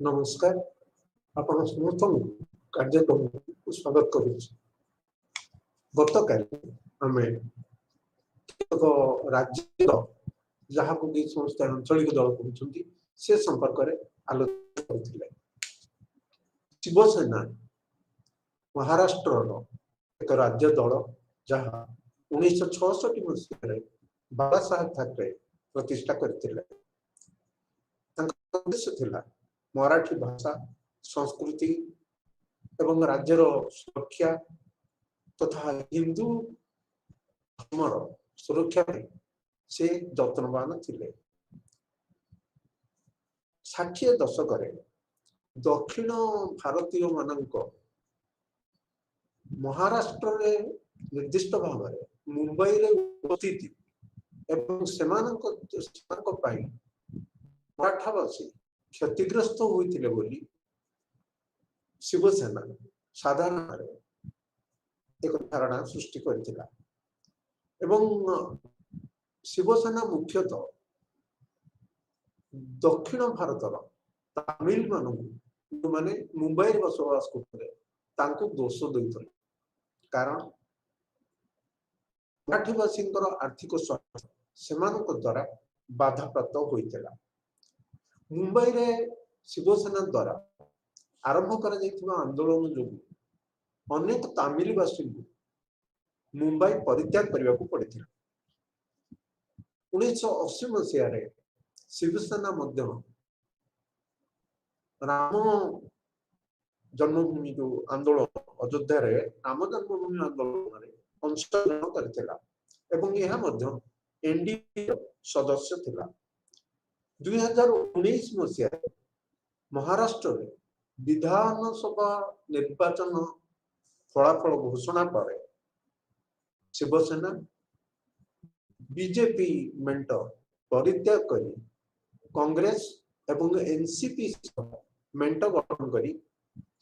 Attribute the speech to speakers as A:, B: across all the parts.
A: नमस्कार आपण समस्त कार्यक्रम को स्वागत करुच्छ। गतकाली आमे राज्य जहाँ को समस्त आंचलिक दल कहते से संपर्क में आलोचना करथिले। शिवसेना महाराष्ट्र एक राज्य दल जहाँ 1966 मसीह बाबा साहेब ठाकरे प्रतिष्ठा करथिले। उद्देश्य थिला मराठी भाषा संस्कृति एवं राज्यर सुरक्षा तथा हिंदू धर्मर सुरक्षा से जत्नवान थिले। 60 दशक दक्षिण भारतीय मानक महाराष्ट्र रे निर्दिष्ट भाव मुंबई रे उपस्थिति एवं मराठावासी क्षतिग्रस्त होइथिले बोली शिवसेना साधारण एक धारणा सृष्टि करथिला। एवं शिवसेना मुख्यतः दक्षिण भारतर तमिल मानू माने मुंबई रे बसवास करथिले तांको दोष दैथिले। कारण मराठीवासी आर्थिक स्वार्थ सेमानक द्वारा बाधा प्राप्त होइथिला। मुंबई रे शिवसेना द्वारा आरंभ करा जायतिबा आंदोलन जो अनेक तमिलवासी मुंबई परित्याग करने को पड़ता। 1980 मसीह शिवसेना मध्य राम जन्मभूमि जो आंदोलन अयोध्या रे राम जन्मभूमि आंदोलन रे अंशग्रहण करथिला एवं यह मध्य एनडीए सदस्य थिला। 2019 मसीह महाराष्ट्र में विधानसभा निर्वाचन फलाफल घोषणा पर शिवसेना बीजेपी मेंट परित्याग करी कांग्रेस एवं एनसीपी मेंट गठन करी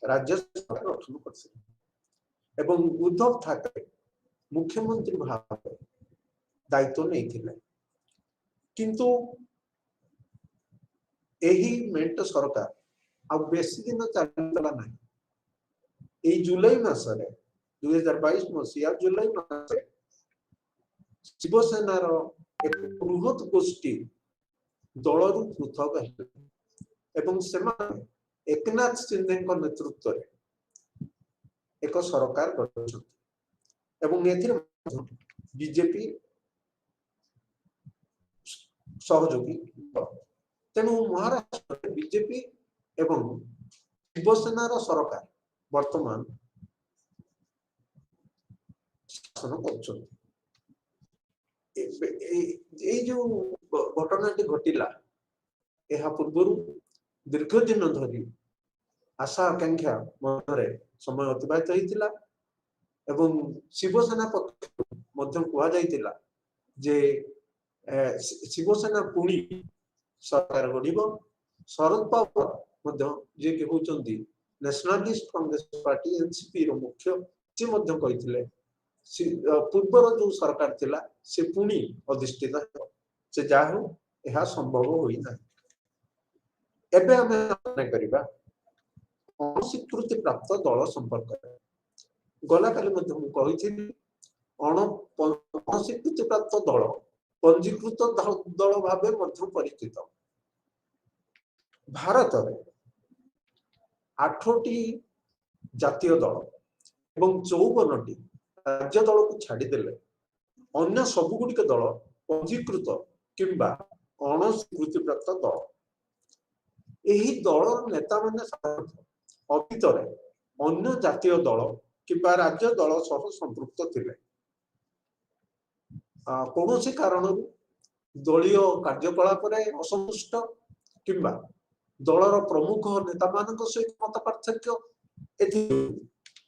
A: राज्य सरकार गठन कर एवं उद्धव ठाकरे मुख्यमंत्री भाव दायित्व नहीं। किंतु एही मेंट सरकार अब बेसी दिन चलला ना। ए जुलाई मासरे 2022 मसीहा जुलाई मासरे शिवसेना एक बृहत गोष्ठी दलरू पृथक एवं सेमाने एकनाथ शिंदे नेतृत्व एक सरकार गठन एवं बीजेपी सहयोगी तेणु महाराष्ट्र बीजेपी एवं शिवसेना सरकार वर्तमान शासन कर जो घटना घटिला यह पूर्व दीर्घ दिन धरी आशा आकांक्षा मन समय अतिबाहित होता एवं शिवसेना पक्ष कहुला जे शिवसेना पुणी सरकार गढ़। शरद पवार जे कि होचंदी नेशनलिस्ट कांग्रेस पार्टी एनसीपी रो मुख्य से कहिथिले पूर्वर जो सरकार थिला से पुणी अधिष्ठित से जाहु यह संभव होई ना। एबे हमें करिबा अस्वीकृति प्राप्त दल संपर्क गला काली कही अस्वीकृति प्राप्त दल पंजीकृत दल भाव परिचित। भारत में 8टी जातीय दल एवं 54टी राज्य दल को छाड़देले अन्य सबुगुड़िक दल पंजीकृत किंबा अणस्वीकृति प्राप्त दल। यही दल नेता माने अतीत अन्य जातीय दल किंबा राज्य दल सह संपृक्त थिले। कौन सी कारण दलीय कार्यकलाप असंतुष्ट किंबा दलर प्रमुख नेता मान सहित मत पार्थक्य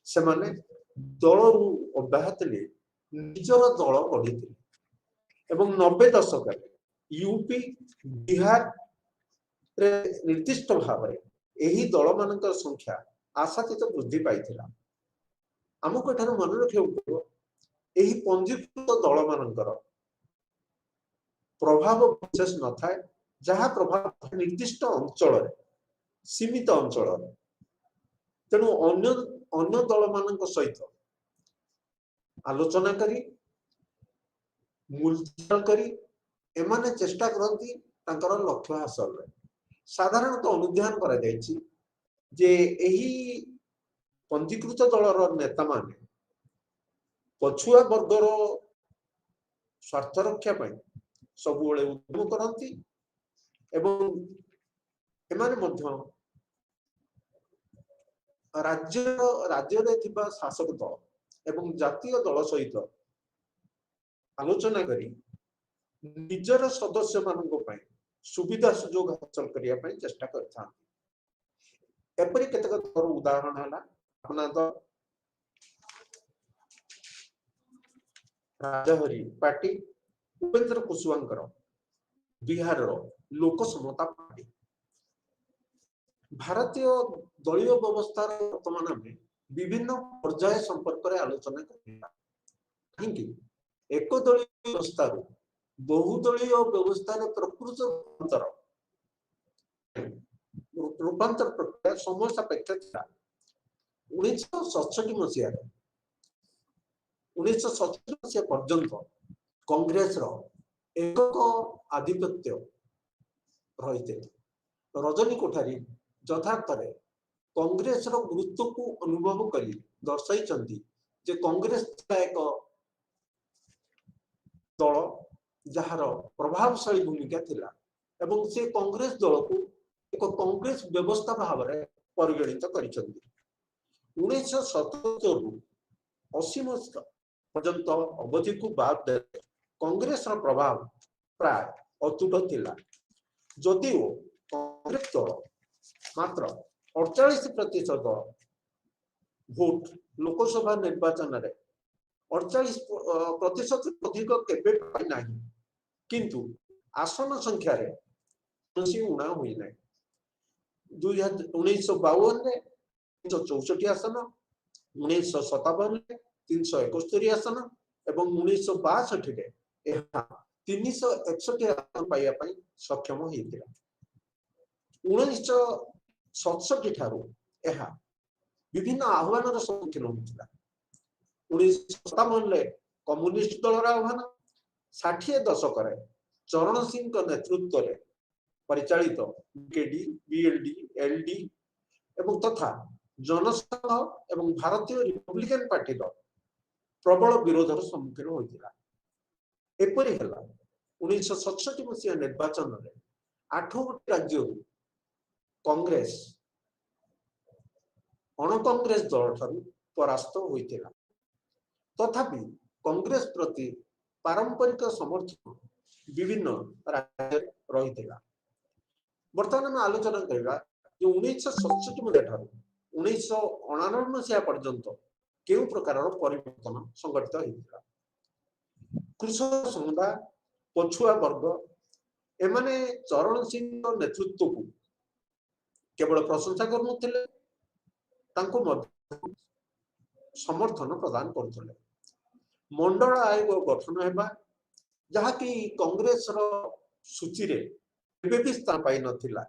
A: से दल अब्याहत निजर दल गढ़ी एवं 90 दशक यूपी बिहार रे निर्दिष्ट भाव यही दल मान संख्या आशातीत वृद्धि पाई। आमको एठार मन रखा यही पंजीकृत दल मानकर प्रभाव विशेष न थाए जहाँ प्रभाव निर्दिष्ट अंचल सीमित अंचल तेणु अन्य अन्य दल मान सहित आलोचना करी मूल्यांकन करी एमाने चेष्टा करती लक्ष्य हासिल साधारणतः अनुध्यान करा जायछि जे एही पंजीकृत दलर नेता माने पछुआ वर्गर स्वार्थ रक्षा सब उद्यम करती एवं एमाने मध्य राज्य थिबा शासक दल एवं जातीय दल सहित आलोचना करी निजर सदस्य मान सुविधा सुजोग हासिल करने चेष्टा कर एपरी केतक उदाहरण है अपना तो राजहरी पार्टी उपेंद्र कुशवाहा बिहार लोक समता पार्टी भारतीय दलीय व्यवस्था वर्तमान में विभिन्न पर्याय संपर्क में आलोचना कहीं एक दलीय व्यवस्था बहुदलीय व्यवस्था प्रकृत रूपांतर प्रक्रिया समय सापेक्ष था 1967 मसीह 1967 मसीह पर्यंत कांग्रेस एक आधिपत्य रही रजनी कोठारी यथार्थ कांग्रेस गुरुत्व को अनुभव कर दर्शाई जे कांग्रेस एक दल जार प्रभावशाली भूमिका थिला एवं से कांग्रेस दल को एक कांग्रेस व्यवस्था भाव में परिगणित कर 1977 रु 80 मसीहा पर्यंत अवधि को बाद दे कांग्रेस प्रभाव प्राय अतुट थिला जदिओ कांग्रेस दल मात्र 48% भोट लोकसभा निर्वाचन में 48% अधिक केबे पाई नाही किंतु आसन संख्या रे कौन उणा हुई ना 1952 364 आसन 1957 371 आसन एवं 1962 361 आसन पाइबा सक्षम होता 1967 ठारू विभिन्न आह्वान सम्मुखीन होता 1957 कम्युनिस्ट दल आह्वान 60 दशक चरण सिंह नेतृत्व में परिचालित केडी बीएलडी एलडी एवं तथा जनसंघ एवं भारतीय रिपब्लिकन पार्टी प्रबल विरोधर सम्मुखीन होता एपरी 1967 मसीहा निर्वाचन में 8 गोटी राज्य कांग्रेस अण कांग्रेस दल ठारू परास्त होता तथापि कांग्रेस प्रति पारंपरिक समर्थन विभिन्न राज्य रही बर्तमान में आलोचना करवा 1967 मसीहा 1999 मसीहा पर्यंत केउ प्रकार परिवर्तन संघटित होता कृषक समुदाय पछुआ वर्ग एमाने चरण सिंह नेतृत्व को केवल प्रशंसा करुले समर्थन प्रदान करते मंडल आयोग गठन होगा जहाँकि कांग्रेस सूची रे भी स्थान पाई नथिला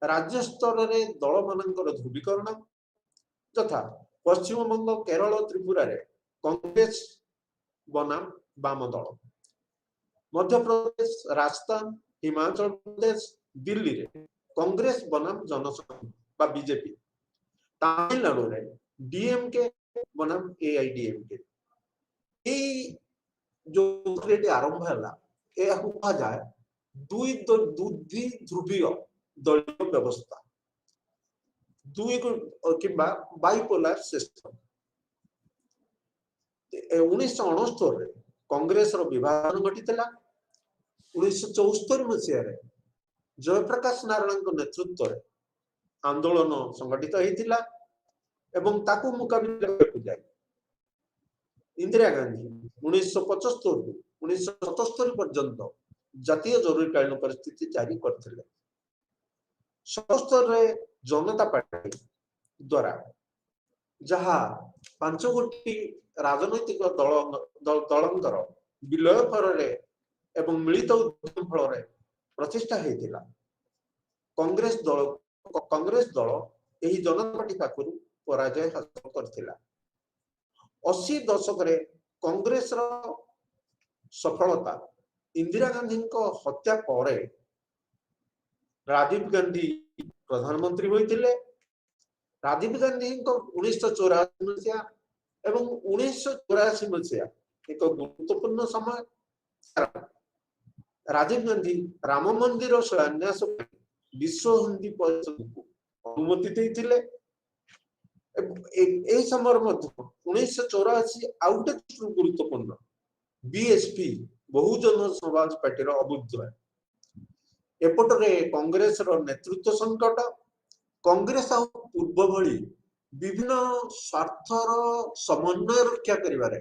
A: राज्य स्तर में दल मानकर ध्रुवीकरण तथा पश्चिम बंग केरल त्रिपुरा रे कांग्रेस बनाम वाम दल मध्य प्रदेश राजस्थान हिमाचल प्रदेश दिल्ली रे कांग्रेस बनाम जनसंघ बा बीजेपी तमिलनाडु रे डीएमके बनाम एआईडीएमके जो आरंभ है कहा जाए दुई ध्रुवीय दलीय व्यवस्था दुई किंबा बाइपोलर सिस्टम 1969 कांग्रेस विभाजन घटी 1974 मसीह जयप्रकाश नारायण नेतृत्व में आंदोलन संगठित होता एवं ताकू मुकाबला जाए इंदिरा गांधी 1975 रु 1977 पर्यंत जातीय जरूरीकालीन परिस्थिति जारी करथिले सशस्त्र जनता पार्टी द्वारा जहा 5 गोटी राजनैतिक दलंकर विलय फल एवं मिलित उद्यम फल प्रतिष्ठा होता कांग्रेस दल कांग्रेस दल यही जनता पार्टी पाखु पराजय हासिल करथिला 80 दशक रे कांग्रेस रो सफलता इंदिरा गांधी को हत्या पर राजीव गांधी प्रधानमंत्री होइतिले राजीव गांधी को 1984 मसिया एवं 1984 मसिया एक गुरुत्वपूर्ण समय राजीव गांधी राम मंदिर शिलान्यास विश्व हिंदी परिषद को अनुमति देइतिले ए समय मध्य 1984 out गुरुत्वपूर्ण BSP Bahujan Samaj party रो अबुद्ध एपटरे कांग्रेस रो नेतृत्व संकट कांग्रेस आ पूर्व भली विभिन्न स्वार्थर समन्वय रक्षा करिवारे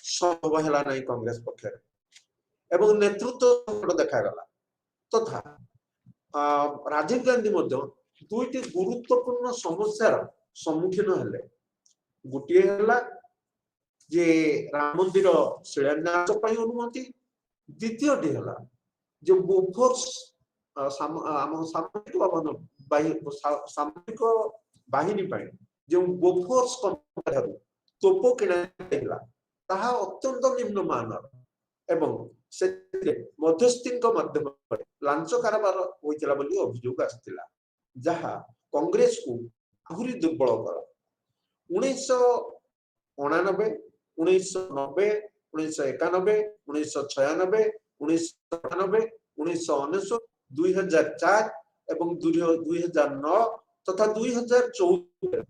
A: संभव हैला नै कांग्रेस पक्षरे एवं नेतृत्व संकट देखा गला तथा राजीव गांधी मध्य दुईटी गुरुत्वपूर्ण समस्यार सम्मुखीन हेले गोटे हैला जे राम मंदिर शिलान्यास पई अनुमति द्वितीयटी हैला जो बोफोर्स सामरिक सामरिक बाहिनी पाई जो बोफोर्स तोप किणा ताहा अत्यंत निम्न मानर एवं से मध्यस्थी माध्यम लांच कारबार होइतिला बोली अभियोग आस्तिला जहा कांग्रेस को आहुरी दुर्बल कर 1989 1990 1991 1996 1998 1999 2004 एवं 2009 तथा 2014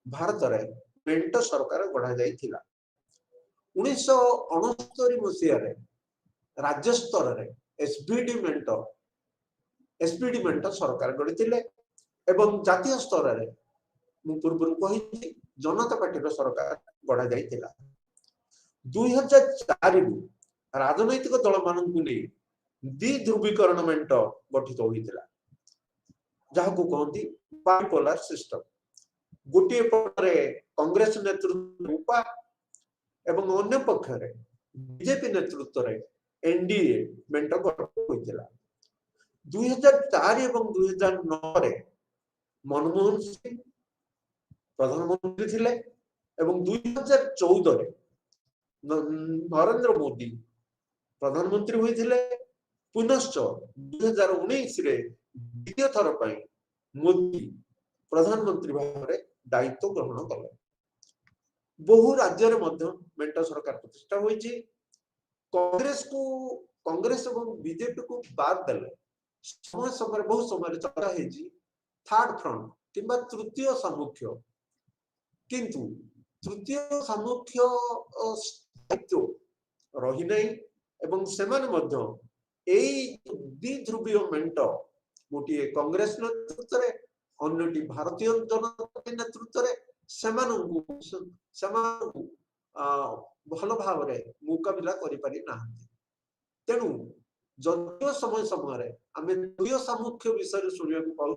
A: भारत रे मेंट सरकार गढ़ा जाइथिला 1969 मसिया रे राज्य स्तर रे एसपीडी मेंट सरकार गढ़िथिले एवं जातीय स्तर रे मु पूर्व कहि जनता पार्टी रो सरकार गढ़ा जाइथिला 2004 रु राजनैतिक दल माननकु नै द्विध्रुवीकरण मेंट गठित होइतिला जहा को कहंती बाइपोलर सिस्टम गोटे परे कांग्रेस नेतृत्व उपा एवं अन्य पक्ष रे बीजेपी नेतृत्व रे एनडीए मेंट गठित होइतिला 2004 एवं 2009 रे मनमोहन सिंह प्रधानमंत्री थिले एवं 2014 रे नरेंद्र मोदी प्रधानमंत्री होइथिले पुनश्च 2019 रे द्वितीय थर पई मोदी प्रधानमंत्री भाव रे दायित्व ग्रहण कले बहु राज्य रे मध्य मेंट सरकार प्रतिष्ठा होइछि कांग्रेस एवं बीजेपी को बाद देले समय समय बहुत समय चर्चा हेछि थर्ड फ्रंट किंबा तृतीय सामुख्य किंतु तृतीय सामुख्य दायित्व रही नहीं एवं सेमान मध्य एई द्विध्रुवीय मेंट गोटे कांग्रेस नेतृत्व रे अन्यटी भारतीय जनता पार्टी नेतृत्व रे सेमानकु भल भाव रे मुकाबिला करि पारि ना तेनु जदियो समय समय रे आमे द्वितीय सामुख्य विषय सुनिया को पाउ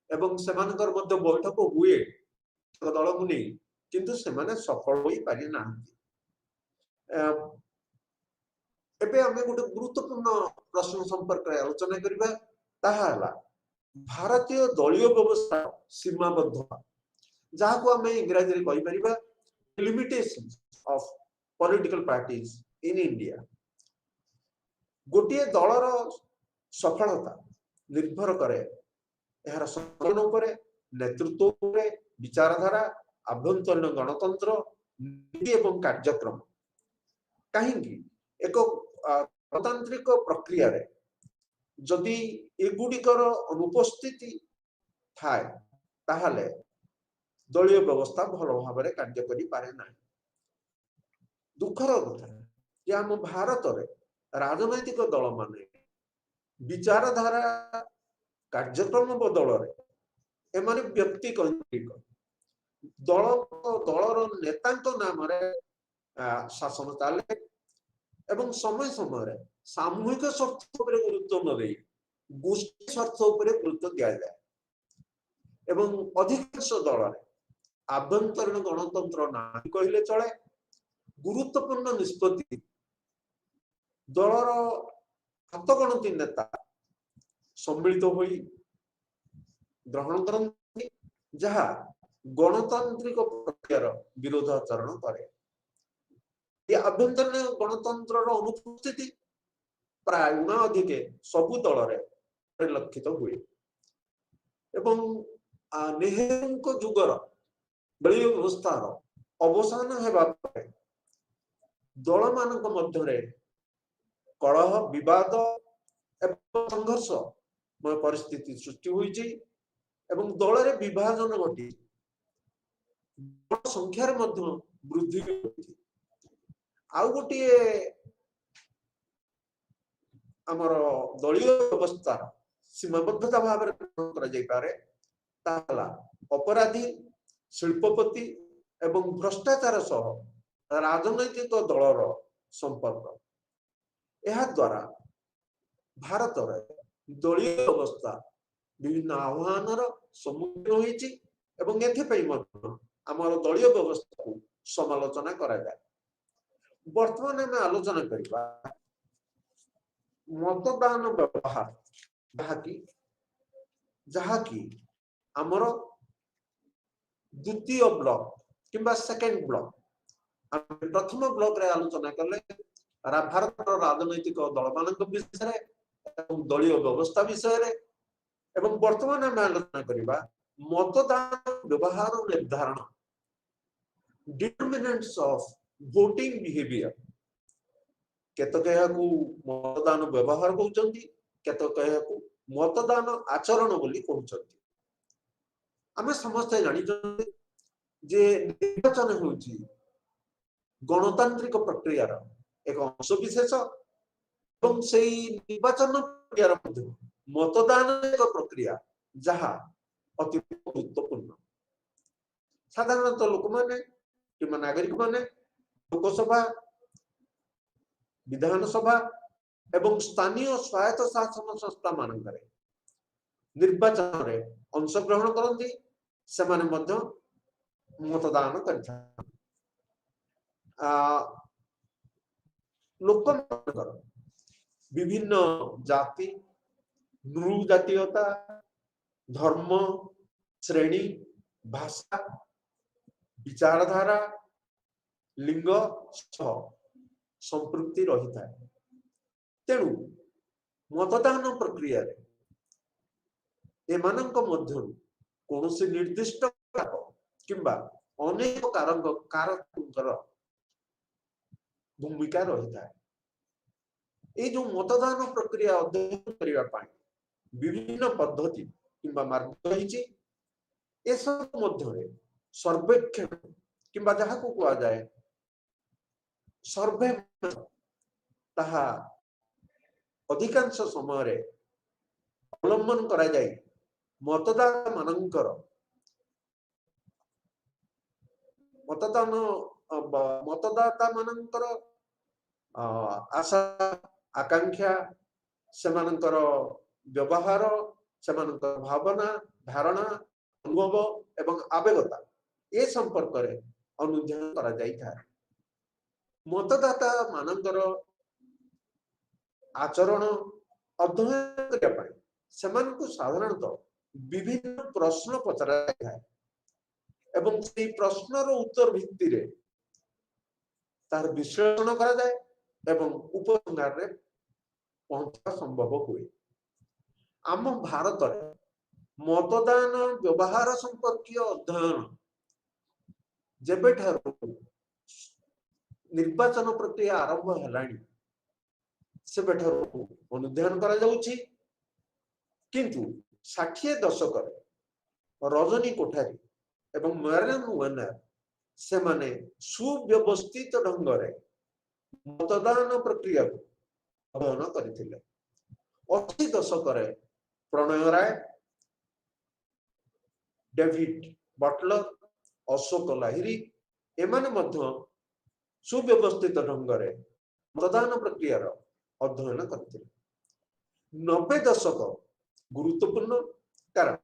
A: एवं सेमानकर मध्य बैठक हुए दल को नहीं किंतु सेमाने सफल होई पारि ना एबे हमें गोटे गुरुत्वपूर्ण प्रश्न संपर्क रे आलोचना करिबा ताहा हला भारतीय दलीय व्यवस्था सीमाबद्ध जहा को हमें इंग्रजी रे कहि परिबा limitations of political parties in India गोटे दलर सफलता निर्भर करे यार संगठन उपरे नेतृत्व उपरे विचारधारा आभ्यंतरीण गणतंत्र नीति एवं कार्यक्रम कहीं एक गणतांत्रिक प्रक्रिया रे जदि एगुडिकर अनुपस्थिति थाए ताहले दलीय व्यवस्था भल भाव में कार्य करि पारे ना दुखर कथा जे हम भारत रे राजनैतिक दल माने विचारधारा कार्यक्रम बदल रे एमाने व्यक्ति केंद्रिक दलर नेतांक नाम रे शासन चले एवं समय समय रे सामूहिक स्वार्थ उपरे गुरुत्व न दे गोष्ठी स्वार्थ उपरे गुरुत्व दिया जाए एवं अधिकांश दल रे आभ्यंतरीण गणतंत्र ना कहले चले गुरुत्वपूर्ण निष्पत्ति दलर हाथ गणती नेता सम्मिलित होई ग्रहण करती जहा गणतांत्रिक प्रक्रियार विरोध आचरण करे। आभ्यंतरीण गणतंत्र अनुपस्थिति प्राय उना अधिके सबु दल रे परिलक्षित हुए एवं नेहरू जुगर दलीय व्यवस्था अवसान हेबा परे दल मानक मध्यरे कलह विवाद एवं संघर्ष परिस्थिति सृष्टि होईची एवं दल रे विभाजन घटी संख्यार मध्य वृद्धि होईची। आउ गोटे आमर दलीय व्यवस्था सीमाबद्धता भाव अपराधी शिल्पपति एवं भ्रष्टाचार सह राजनैतिक दलर संपर्क यह द्वारा भारत दलीय व्यवस्था विभिन्न आह्वान सम्मुखीन होईची एवं आमर दलीय व्यवस्था को समालोचना करा जाए। वर्तमान आम आलोचना करबा मतदान व्यवहार जहाँकि आमर द्वितीय ब्लॉक किंबा सेकेंड ब्लॉक प्रथम ब्लॉक रे आलोचना कले भारत राजनैतिक दल मान विषय दलीय व्यवस्था विषय एवं वर्तमान आम आलोचना करबा मतदान व्यवहार निर्धारण डिटरमिनेंट्स ऑफ वोटिंग बिहेवियर केतक मतदान व्यवहार कहते केतक मतदान आचरण बोली कहते। आम समस्ते जानी जे निर्वाचन होची गणतांत्रिक प्रक्रियार एक अंश विशेष एवं सेई निर्वाचन प्रक्रियार मध्य मतदान एक प्रक्रिया जहा अति गुरुत्वपूर्ण। साधारणतः लोक माने कि नागरिक माने लोकसभा विधानसभा एवं स्थानीय स्वायत्त शासन संस्था मानकरे निर्वाचन रे अंशग्रहण करती से माने मध्य मतदान करता। लोक विभिन्न जाति नृ जातीयता धर्म श्रेणी भाषा विचारधारा लिंग संपृक्ति रही था। तेणु मतदान प्रक्रिया एमानक मध्यरु कौनसी निर्दिष्ट किंबा अनेक कारकर भूमिका रही था। ये जो मतदान प्रक्रिया अध्ययन करने पाए विभिन्न पद्धति किंबा मार्ग रही ए सब मध्य सर्वेक्षण किंबा जहाँ को कहा जाए सर्वे ताहा अधिकांश समय अवलंबन करा जाए मतदाता मानकर मतदाता मानकर आशा आकांक्षा सेमानकर व्यवहार सेमानकर भावना धारणा अनुभव एवं आवेगता ए संपर्क रे अनुध्यान करा जाई था। मतदाता मानकर आचरण अध्ययन करने पाए सेमानकु साधारणतः विभिन्न प्रश्न पचरा जाए एवं से प्रश्नर उत्तर भित्ति रे तार विश्लेषण करा जाए एवं उपसंहार रे पहुंचा संभव हुए। आम भारत मतदान व्यवहार संपर्कीय अध्ययन जेबेठारु निर्वाचन प्रक्रिया आरंभ हेलाणी सेबेठारु अनुध्यान करा जाउछि किंतु 60 दशक रजनी कोठारी एवं मरियम वेनर से माने सुव्यवस्थित ढंग रे मतदान प्रक्रिया को अध्ययन करथिले। 80 दशक रे प्रणय राय डेविड बटलर अशोक लाहिरी एमाने मध्य सुव्यवस्थित ढंग रे मतदान प्रक्रिया अध्ययन करथिले। 90 दशक गुरुत्वपूर्ण कारण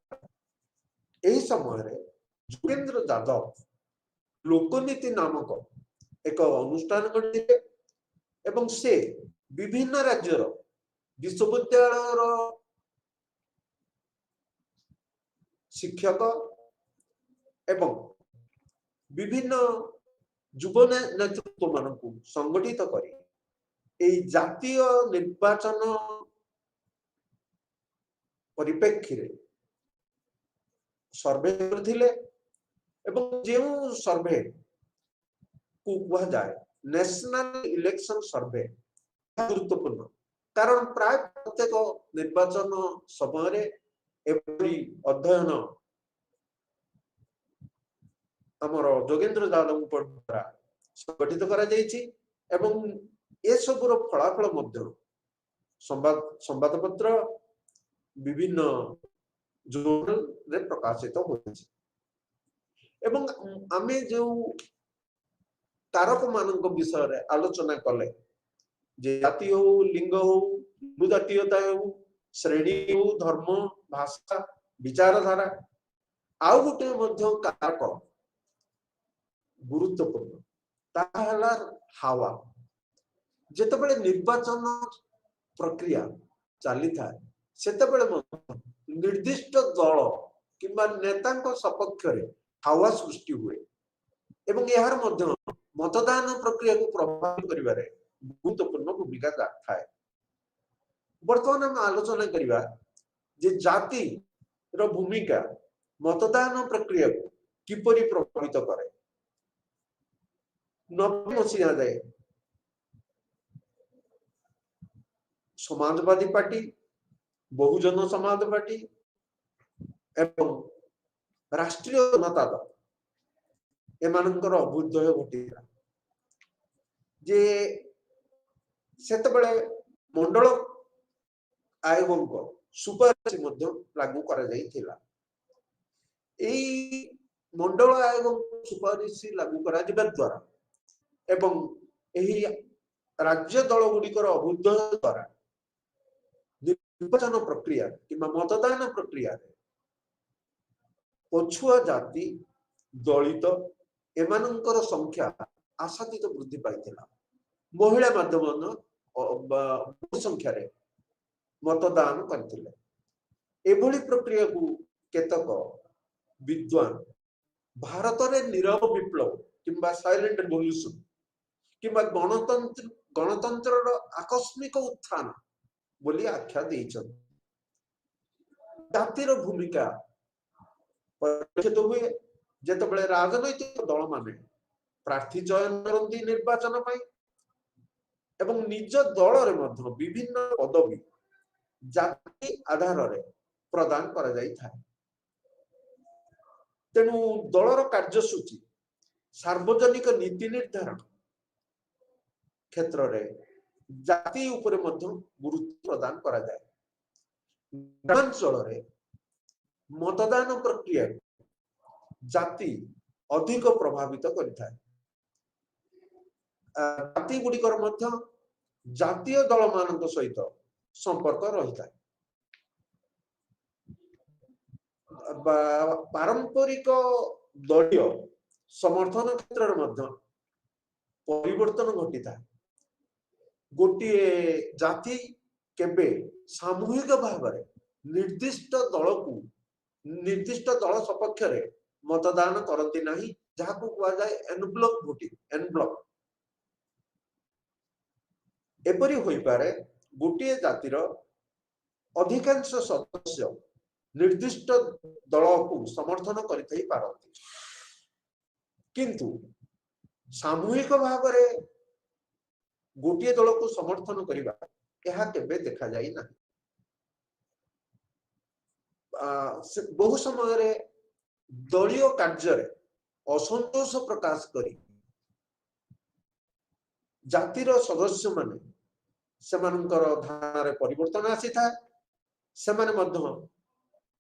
A: यही समय जोगेंद्र यादव लोकनीति नामक एक अनुष्ठान करथिले एवं से विभिन्न राज्यर विश्वविद्यालय शिक्षक एवं विभिन्न युव नेतृत्व मान संगठित करी जातीय निर्वाचन परिप्रेक्षी सर्वे करथिले एवं जो सर्वे को कहा जाए नेशनल इलेक्शन सर्वे गुरुत्वपूर्ण कारण प्राय प्रत्येक निर्वाचन समय अध्ययन आमर जोगेन्द्र यादव द्वारा संगठित करा एवं ए सबुर फलाफल संवाद पत्र विभिन्न जर्नल रे प्रकाशित होइछि एवं आमे जो कारक मानक विषय रे आलोचना कले जे जाति हो लिंग हो जातीयता हो श्रेणी हो धर्म भाषा विचारधारा आउ गोटे मध्य कारक गुरुत्वपूर्ण ताहला हावा जेतेबेले निर्वाचन प्रक्रिया चली था सेतेबेले निर्दिष्ट दल किंबा नेता सपक्ष हावा सृष्टि हुए एवं यार मध्य मतदान प्रक्रिया को प्रभावित करिबारे गुरुत्वपूर्ण भूमिका थाए वर्तमान हम आलोचना करिबा जे जाति रो भूमिका मतदान प्रक्रिया को किपरि प्रभावित करे 90 मसीहा जाए समाजवादी पार्टी बहुजन समाज पार्टी एवं राष्ट्रीय जनता दल एमानकर अभ्युदय घटिला जे सेतबेले मंडल आयोगों सुपारिश लागू करा जाइथिला एई मंडल आयोग सुपारिश लागू करा जिबा द्वारा एवं एही राज्य दल गुड़िकर अभ्युदय द्वारा निर्वाचन प्रक्रिया किंबा मतदान प्रक्रिया पछुआ जाति दलित एमानकर संख्या आशातीत वृद्धि पाइथिला महिला माध्यम बहु संख्या रे मतदान करथिले एभली प्रक्रिया को केतक विद्वान भारत रे नीरव विप्लव किंबा साइलेंट रिवोल्यूशन किंबा गणतंत्र आकस्मिक उत्थान बोली आख्या देइछन जातिर भूमिका परिलक्षित हुए जेतेबेले राजनैतिक दल माने प्रार्थी चयन करती निर्वाचन पाई एवं निज दल रे मध्य विभिन्न पदवी जाति आधार रे प्रदान करा जाई था तेनु दलर कार्यसूची सार्वजनिक नीति निर्धारण क्षेत्र रे जाति उपरे मध्य गुरुत्व प्रदान करा जाए ग्रामांचल रे मतदान प्रक्रिया जाति अधिक प्रभावित करिथाय जाति गुड़िकर मध्य जातीय दल मानक सहित संपर्क रही था पारंपरिक दलीय समर्थन क्षेत्र में परिवर्तन घटी था गोटे जाति केबे सामूहिक भाव में निर्दिष्ट दल सपक्ष रे मतदान करती नहीं जहाँ को कहा जाए एनब्लॉक वोटिंग एनब्लॉक एपरी होई पारे गोटे जातिर अधिकांश सदस्य निर्दिष्ट दल को समर्थन करते पारती किंतु सामूहिक भाव में गोटे दल को समर्थन करने यह केबे देखा जाई ना बहु समय दलीय कार्य असंतोष प्रकाश करी जातिर सदस्य माने सेमानकर धारणा रे परिवर्तन आसी था सेमाने मध्य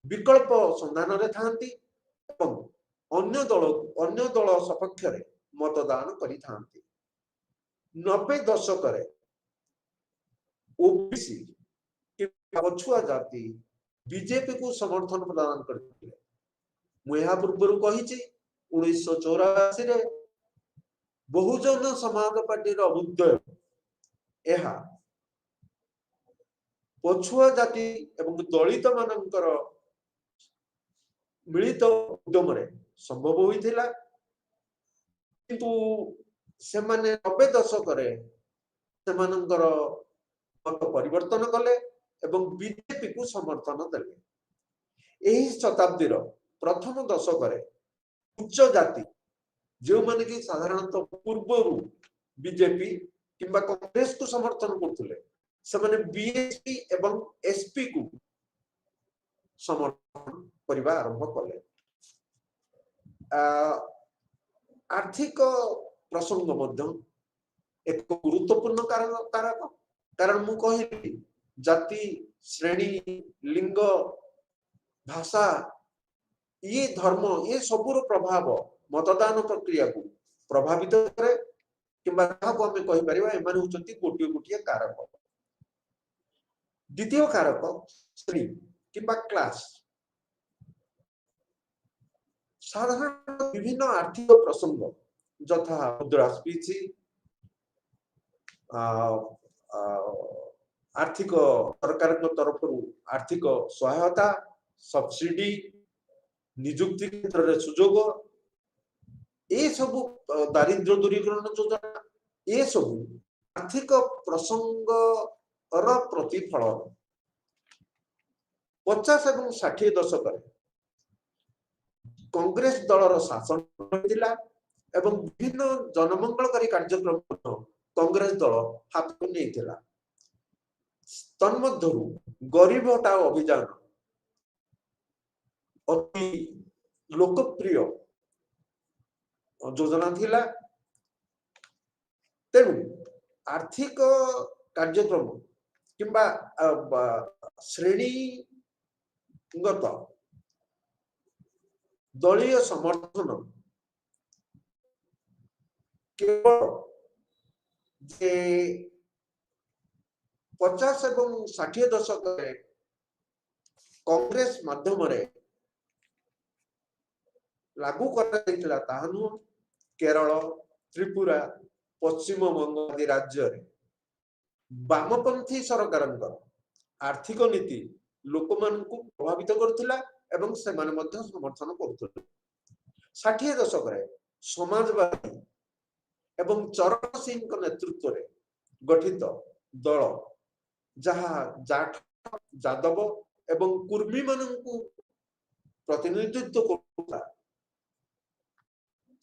A: विकल्प संधान रे थांती एवं अन्य दल सपक्ष रे मतदान करी थांती 90 दशक रे ओबीसी कि पछुआ जाति बीजेपी को समर्थन प्रदान करथिले मुया पूर्व कही 1984 रे बहुजन समाज पार्टी रो अभ्युदय एहा पछुआ जाति एवं दलित मानकर मिलित उद्यम संभव होइथिला किंतु से माने 90 दशक सेमानंकर मत परिवर्तन कले एवं बीजेपी को समर्थन देले। एही शताब्दीर प्रथम दशक उच्च जाति जो माने कि साधारणतः पूर्वरु बीजेपी किंबा कांग्रेस को समर्थन करथुले से माने बीएसपी एवं एसपी को समर्थन करबा आरंभ कले। आर्थिक प्रसंग मध्य एक गुरुत्वपूर्ण कारक कारण मु कहली जाति श्रेणी लिंग भाषा ये धर्म ये सबुर प्रभाव मतदान प्रक्रिया को प्रभावित करे किंबा को हमें कहि परिबा एमाने होचंती गोटिए गोटिए कारक। द्वितीय कारक श्रेणी किंबा क्लास साधारण विभिन्न आर्थिक प्रसंग यथा मुद्रास्फीति आर्थिक सरकार तरफ आर्थिक सहायता सब्सिडी निजुक्ति क्षेत्र रे सुजोग ए सब दारिद्र्य दूरीकरण योजना ए सब आर्थिक प्रसंग प्रतिफलन 50 एवं 60 दशक कांग्रेस दलर शासन होइतिला एवं विभिन्न जनमंगलकारी कार्यक्रम कांग्रेस दल हाथ को नेइतिला। तन्मध्यरु गरीब हटाओ अभियान अति लोकप्रिय योजना थिला। तेणु आर्थिक कार्यक्रम किंबा श्रेणीगत दलीय समर्थन केवल जे 50 एवं 60 दशक कांग्रेस माध्यम लागू करा ताहानु केरल त्रिपुरा पश्चिम बंग आदि राज्य वामपंथी सरकार आर्थिक नीति लोक मान को प्रभावित करथिला एवं से माने मध्य समर्थन करथुले। 60 दशक समाजवादी एवं चरण सिंह के नेतृत्व रे गठित दल जहा जाट यादव एवं कुर्मी माननकु प्रतिनिधित्व करता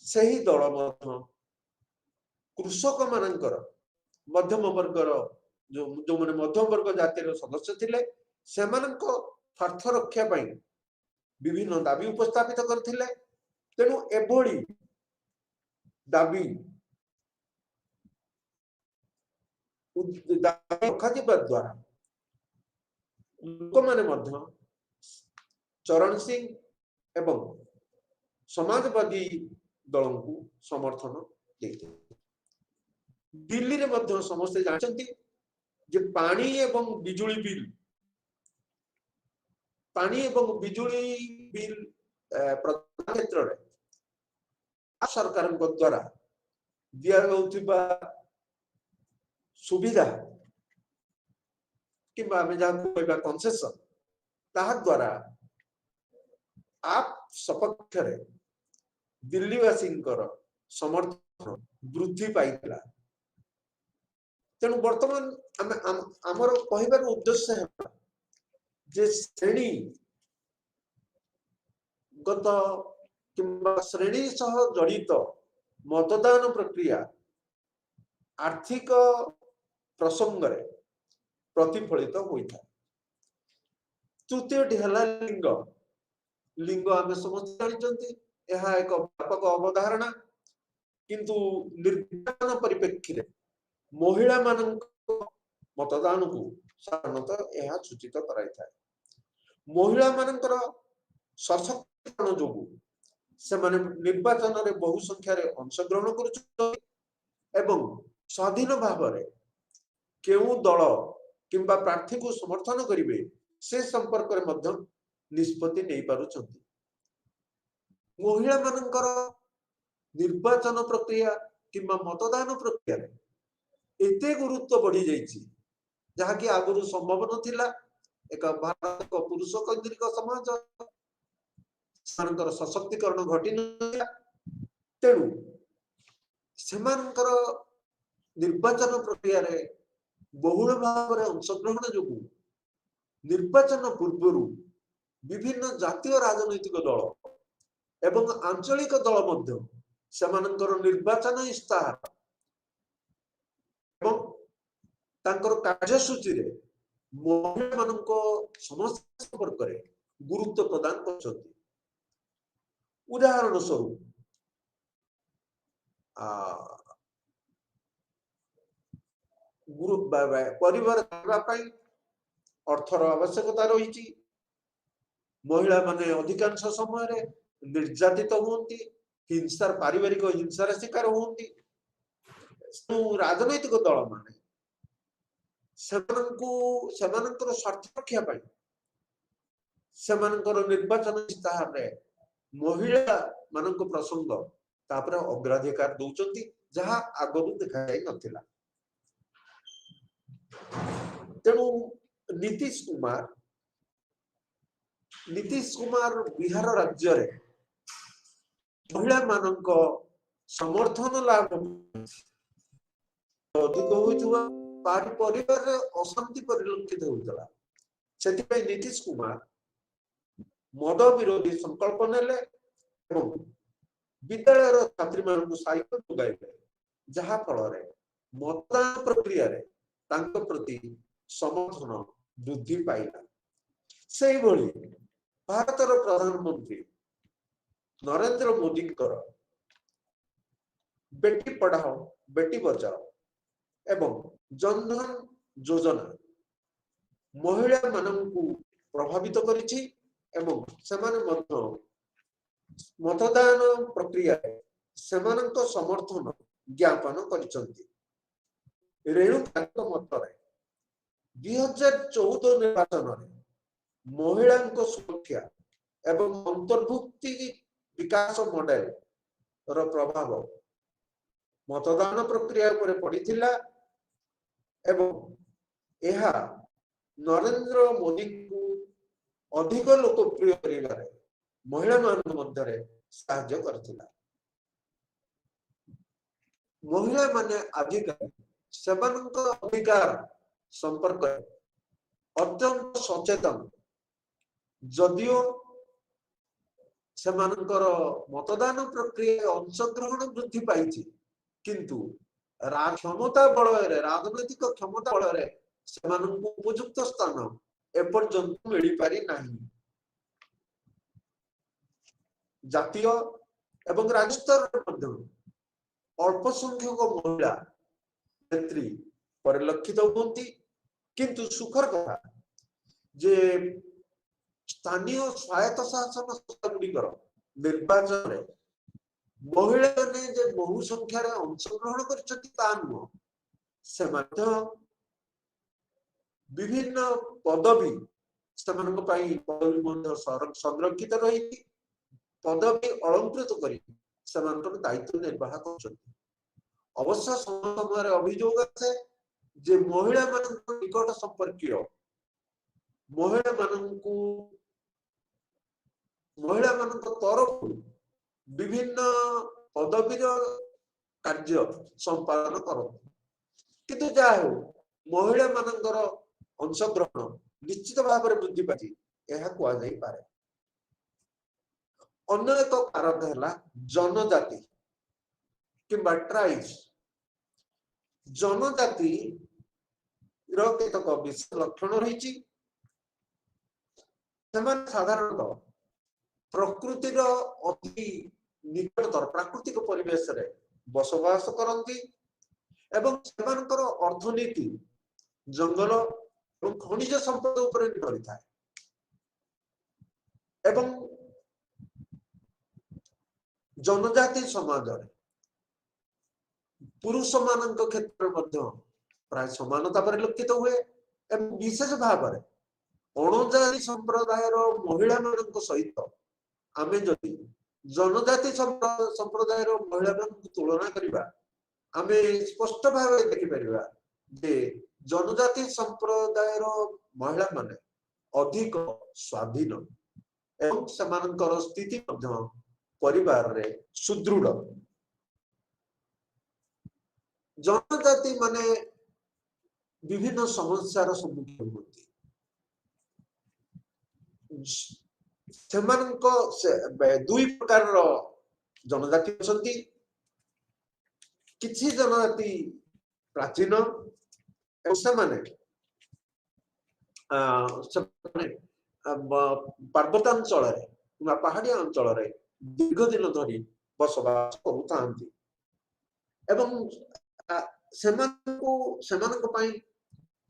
A: सही दल मध्य कृषक मानकर मध्यम वर्गर जो माने मध्यम वर्ग जातिर सदस्य थिले सेमानक स्वार्थ रक्षा पई विभिन्न दाबी उपस्थापित करथिले। तेणु एभोली दाबी रखाजिबा द्वारा लोक माने मध्य चरण सिंह एवं समाजवादी दल को समर्थन देते। दिल्ली रे मध्य समस्त जानते जे पानी एवं बिजुली बिल प्रदान क्षेत्र रे सरकार द्वारा दिया जाउथिबा सुविधा किंबा हमें जहाँ कहबा कंसेशन ताहा द्वारा आप सपक्ष रे दिल्लीवासी समर्थन वृद्धि पाइला। तेणु वर्तमान आमर कहबार उद्देश्य है जे श्रेणी गत किंबा श्रेणी सह जड़ित मतदान प्रक्रिया आर्थिक प्रसंग रे प्रतिफलित होता है। तृतीय लिंग लिंग आम समस्त जानते यह एक व्यापक अवधारणा किंतु निर्वाचन परिप्रेक्षी महिला मान मतदान को साधारणतः यह सूचित कराई था। महिला मानकर सशक्तिकरण जो से माने निर्वाचन रे बहु संख्या रे अंशग्रहण कर स्वाधीन भाव रे केउ दल किंबा प्रार्थी को समर्थन करिवे से संपर्क रे मध्य निष्पत्ति नहीं पारुछंती। महिला मानकर निर्वाचन प्रक्रिया किंबा मतदान प्रक्रिया रे एते गुरुत्व बढ़ी जाइछि जहा कि आगुरु संभव नथिला। एक भारत को पुरुष केंद्रिक समाज ସେମାନଙ୍କର ସଶକ୍ତିକରଣ ଘଟି ନଥିଲା। ତେଣୁ ସେମାନଙ୍କର ନିର୍ବାଚନ ପ୍ରକ୍ରିୟାରେ ବହୁଳ ଭାବରେ ଅଂଶଗ୍ରହଣ ଯୋଗୁଁ ନିର୍ବାଚନ ପୂର୍ବରୁ ବିଭିନ୍ନ ଜାତୀୟ ରାଜନୈତିକ ଦଳ ଏବଂ ଆଞ୍ଚଳିକ ଦଳ ମଧ୍ୟ ସେମାନଙ୍କର ନିର୍ବାଚନ ଇସ୍ତାହାର ଏବଂ ତାଙ୍କର କାର୍ଯ୍ୟସୂଚୀରେ ମହିଳାମାନଙ୍କ ସମସ୍ୟା ସମ୍ପର୍କରେ ଗୁରୁତ୍ୱ ପ୍ରଦାନ କରୁଛନ୍ତି। ଉଦାହରଣ ସ୍ୱରୂପ ପରିବାର ଚଳିବା ପାଇଁ ଅର୍ଥର ଆବଶ୍ୟକତା ରହିଛି। ମହିଳା ମାନେ ଅଧିକାଂଶ ସମୟରେ ନିର୍ଯାତିତ ହୁଅନ୍ତି, ହିଂସାର ପାରିବାରିକ ହିଂସାର ଶିକାର ହୁଅନ୍ତି। ରାଜନୈତିକ ଦଳ ମାନେ ସେମାନଙ୍କର ସ୍ୱାର୍ଥ ରକ୍ଷା ପାଇଁ ସେମାନଙ୍କର ନିର୍ବାଚନ ଇସ୍ତାହାରରେ ମହିଳା ମାନଙ୍କ ପ୍ରସଙ୍ଗ ତାପରେ ଅଗ୍ରାଧିକାର ଦଉଛନ୍ତି, ଯାହା ଆଗରୁ ଦେଖାଯାଇ ନଥିଲା। ତେଣୁ ନୀତିଶ କୁମାର ବିହାର ରାଜ୍ୟରେ ମହିଳା ମାନଙ୍କ ସମର୍ଥନ ଲାଭ ଅଧିକ ହୋଇଥିବା ପରିବାରରେ ଅଶାନ୍ତି ପରିଲକ୍ଷିତ ହେଉଥିଲା। ସେଥିପାଇଁ ନୀତିଶ କୁମାର ମଦ ବିରୋଧୀ ସଂକଳ୍ପ ନେଲେ ଏବଂ ବିଦ୍ୟାଳୟର ଛାତ୍ରୀମାନଙ୍କୁ ସାଇକେଲ ଯୋଗାଇଲେ, ଯାହା ଫଳରେ ମତଦାନ ପ୍ରକ୍ରିୟାରେ ତାଙ୍କ ପ୍ରତି ସମର୍ଥନ ବୃଦ୍ଧି ପାଇଲା। ସେଇଭଳି ଭାରତର ପ୍ରଧାନମନ୍ତ୍ରୀ ନରେନ୍ଦ୍ର ମୋଦୀଙ୍କର ବେଟି ପଢାଓ ବେଟି ବଚାଓ ଏବଂ ଜନଧନ ଯୋଜନା ମହିଳା ମାନଙ୍କୁ ପ୍ରଭାବିତ କରିଛି ଏବଂ ସେମାନେ ମଧ୍ୟ ମତଦାନ ପ୍ରକ୍ରିୟାରେ ସେମାନଙ୍କ ସମର୍ଥନ ଜ୍ଞାପନ କରିଛନ୍ତି। ରେଣୁକାଙ୍କ ମତରେ 2014 ନିର୍ବାଚନରେ ମହିଳାଙ୍କ ସୁରକ୍ଷା ଏବଂ ଅନ୍ତର୍ଭୁକ୍ତି ବିକାଶ ମଡେଲ ର ପ୍ରଭାବ ମତଦାନ ପ୍ରକ୍ରିୟା ଉପରେ ପଡିଥିଲା ଏବଂ ଏହା ନରେନ୍ଦ୍ର ମୋଦୀଙ୍କୁ ଅଧିକ ଲୋକପ୍ରିୟ କରିବାରେ ମହିଳାମାନଙ୍କ ମଧ୍ୟରେ ସାହାଯ୍ୟ କରିଥିଲା। ମହିଳାମାନେ ଆଜିକାଲି ସେମାନଙ୍କ ଅଧିକାର ସମ୍ପର୍କରେ ଅତ୍ୟନ୍ତ ସଚେତନ, ଯଦିଓ ସେମାନଙ୍କର ମତଦାନ ପ୍ରକ୍ରିୟାରେ ଅଂଶଗ୍ରହଣ ବୃଦ୍ଧି ପାଇଛି, କିନ୍ତୁ କ୍ଷମତା ବଳରେ ରାଜନୈତିକ କ୍ଷମତା ବଳରେ ସେମାନଙ୍କୁ ଉପଯୁକ୍ତ ସ୍ଥାନ ଏପର୍ଯ୍ୟନ୍ତ ମିଳିପାରି ନାହିଁ। ଜାତୀୟ ଏବଂ ରାଜ୍ୟ ସ୍ତରରେ ମଧ୍ୟ ଅଳ୍ପ ସଂଖ୍ୟକ ମହିଳା ନେତ୍ରୀ ପରିଲକ୍ଷିତ ହୁଅନ୍ତି, କିନ୍ତୁ ସୁଖର କଥା ଯେ ସ୍ଥାନୀୟ ସ୍ୱାୟତ୍ତ ଶାସନ ସଂସ୍ଥା ଗୁଡ଼ିକର ନିର୍ବାଚନରେ ମହିଳାମାନେ ଯେ ବହୁ ସଂଖ୍ୟାରେ ଅଂଶଗ୍ରହଣ କରିଛନ୍ତି ତା ନୁହଁ, ସେମାନେ ବିଭିନ୍ନ ପଦବୀ ସେମାନଙ୍କ ପାଇଁ ପଦବୀ ମଧ୍ୟ ସଂରକ୍ଷିତ ରହିଛି, ପଦବୀ ଅଳଙ୍କୃତ କରି ସେମାନଙ୍କର ଦାୟିତ୍ୱ ନିର୍ବାହ କରୁଛନ୍ତି। ଅବଶ୍ୟ ସମୟରେ ଅଭିଯୋଗ ଆସେ ଯେ ମହିଳାମାନଙ୍କ ନିକଟ ସମ୍ପର୍କୀୟ ମହିଳାମାନଙ୍କ ତରଫରୁ ବିଭିନ୍ନ ପଦବୀର କାର୍ଯ୍ୟ ସମ୍ପାଦନ କରନ୍ତି, କିନ୍ତୁ ଯାହା ହେଉ ମହିଳାମାନଙ୍କର ଅଂଶଗ୍ରହଣ ନିଶ୍ଚିତ ଭାବରେ ବୃଦ୍ଧି ପାଇଛି ଏହା କୁହାଯାଇପାରେ। ଅନ୍ୟ ଏକ କାରଣ ହେଲା ଜନଜାତି କିମ୍ବା ଟ୍ରାଇବ୍ସ। ଜନଜାତିର କେତେକ ବିଶେଷ ଲକ୍ଷଣ ରହିଛି। ସେମାନେ ସାଧାରଣତଃ ପ୍ରକୃତିର ଅତି ନିକଟତର ପ୍ରାକୃତିକ ପରିବେଶରେ ବସବାସ କରନ୍ତି ଏବଂ ସେମାନଙ୍କର ଅର୍ଥନୀତି ଜଙ୍ଗଲ ଏବଂ ଖଣିଜ ସମ୍ପଦ ଉପରେ ନିର୍ଭରିଥାଏ ଏବଂ ଜନଜାତି ସମାଜରେ ପୁରୁଷମାନଙ୍କ କ୍ଷେତ୍ରରେ ମଧ୍ୟ ପ୍ରାୟ ସମାନତା ପରିଲକ୍ଷିତ ହୁଏ ଏବଂ ବିଶେଷ ଭାବରେ ଅଣଜାତି ସମ୍ପ୍ରଦାୟର ମହିଳାମାନଙ୍କ ସହିତ ଆମେ ଯଦି ଜନଜାତି ସମ୍ପ୍ରଦାୟର ମହିଳାମାନଙ୍କୁ ତୁଳନା କରିବା, ଆମେ ସ୍ପଷ୍ଟ ଭାବରେ ଦେଖିପାରିବା ଯେ ଜନଜାତି ସମ୍ପ୍ରଦାୟର ମହିଳାମାନେ ଅଧିକ ସ୍ୱାଧୀନ एवं सेमानकर स्थिति परिवार रे सुदृढ़। जनजाति माने विभिन्न समस्यार सम्मुखीन होती दुई प्रकार जनजाति अछंती। किछि जनजाति प्राचीन पर्वतांचल पहाड़िया अंचल दीर्घ दिन धरी बसवास करुता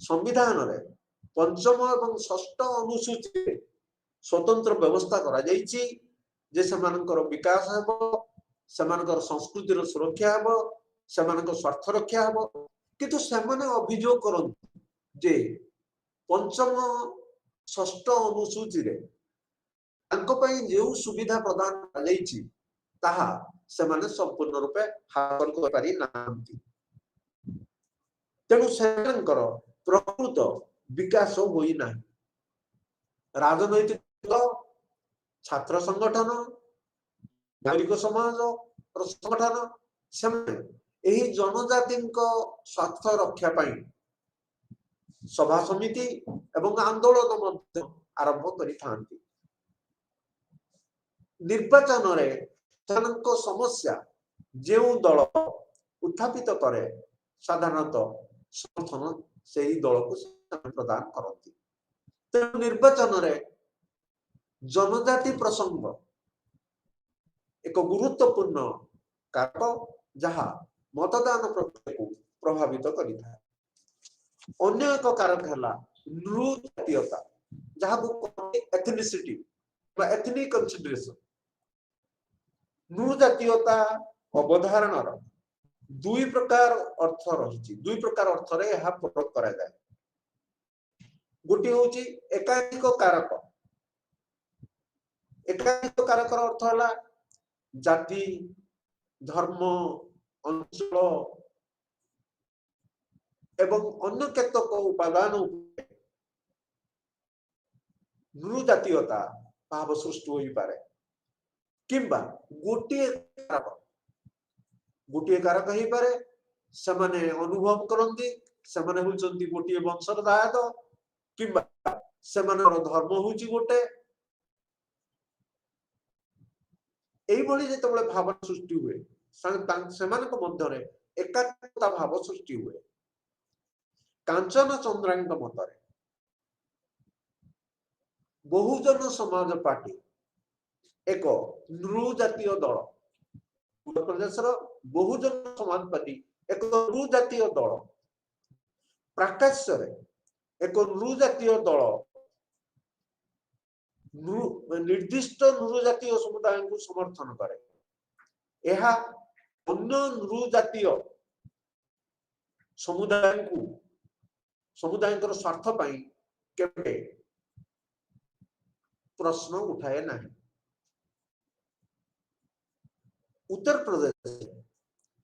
A: संविधान रे पंचम और षष्ठ अनुसूची स्वतंत्र व्यवस्था करा जाइछि जे सेमानकर विकास हेबो, सेमानकर संस्कृतिर सुरक्षा हेबो, सेमानकर स्वार्थ रक्षा हेबो। किंतु सेमाने अभियोग करन जे पंचम षष्ठ अनुसूची रे तांको पई जेउ सुविधा प्रदान करा जाइछि ताहा सेमाने संपूर्ण रूपे हासिल कर पारि नांती। तेणु सेमानकर प्रकृत विकास होई ना। राजनैतिक छात्र संगठन नागरिक समाज संगठन से जनजाति स्वार्थ रक्षा पाई सभा समिति एवं आंदोलन आरंभ कर निर्वाचन रे समस्या जो दल उत्थापित करे साधारणतः समर्थन से ही दल को प्रदान करती। तेणु निर्वाचन रे जनजाति प्रसंग एक गुरुत्वपूर्ण कारक जहाँ मतदान प्रक्रिया को प्रभावित करिथा। अन्य एक कारक है नृजातीयता जहाँ को एथनिसिटी बा एथनिक कंसिडरेशन। नृजातीयता अवधारणार दुई प्रकार अर्थ रही। दुई प्रकार अर्थ रे यह प्रयोग करा जाए। गोटे होची एकाधिक कारक। एकाधिक कारक अर्थ है जाति धर्म अंचल एवं अन्य केतक उपादान नृजातीयता भाव सृष्टि हो पारे। किंबा गोटे कारक ही पारे सेमाने अनुभव करंती सेमाने होचंती गोटे वंशर दायद किंबा सेमानर धर्म होची गोटे। एई भली जेतबेले भावना सृष्टि हुए सेमानक मध्यरे एकात्मता भाव सृष्टि हुए। कांचन चंद्रांग मतरे बहुजन समाज पार्टी एक नृजातीय दल। उत्तर प्रदेश बहुजन समाज पार्टी एक नृजातीय दल। प्राकाश्य एक नृजातीय दल निर्दिष्ट नृजातीय समुदाय को समर्थन करे। यह अन्य नृजातीय समुदाय स्वार्थ पाई केबे प्रश्न उठाए ना। उत्तर प्रदेश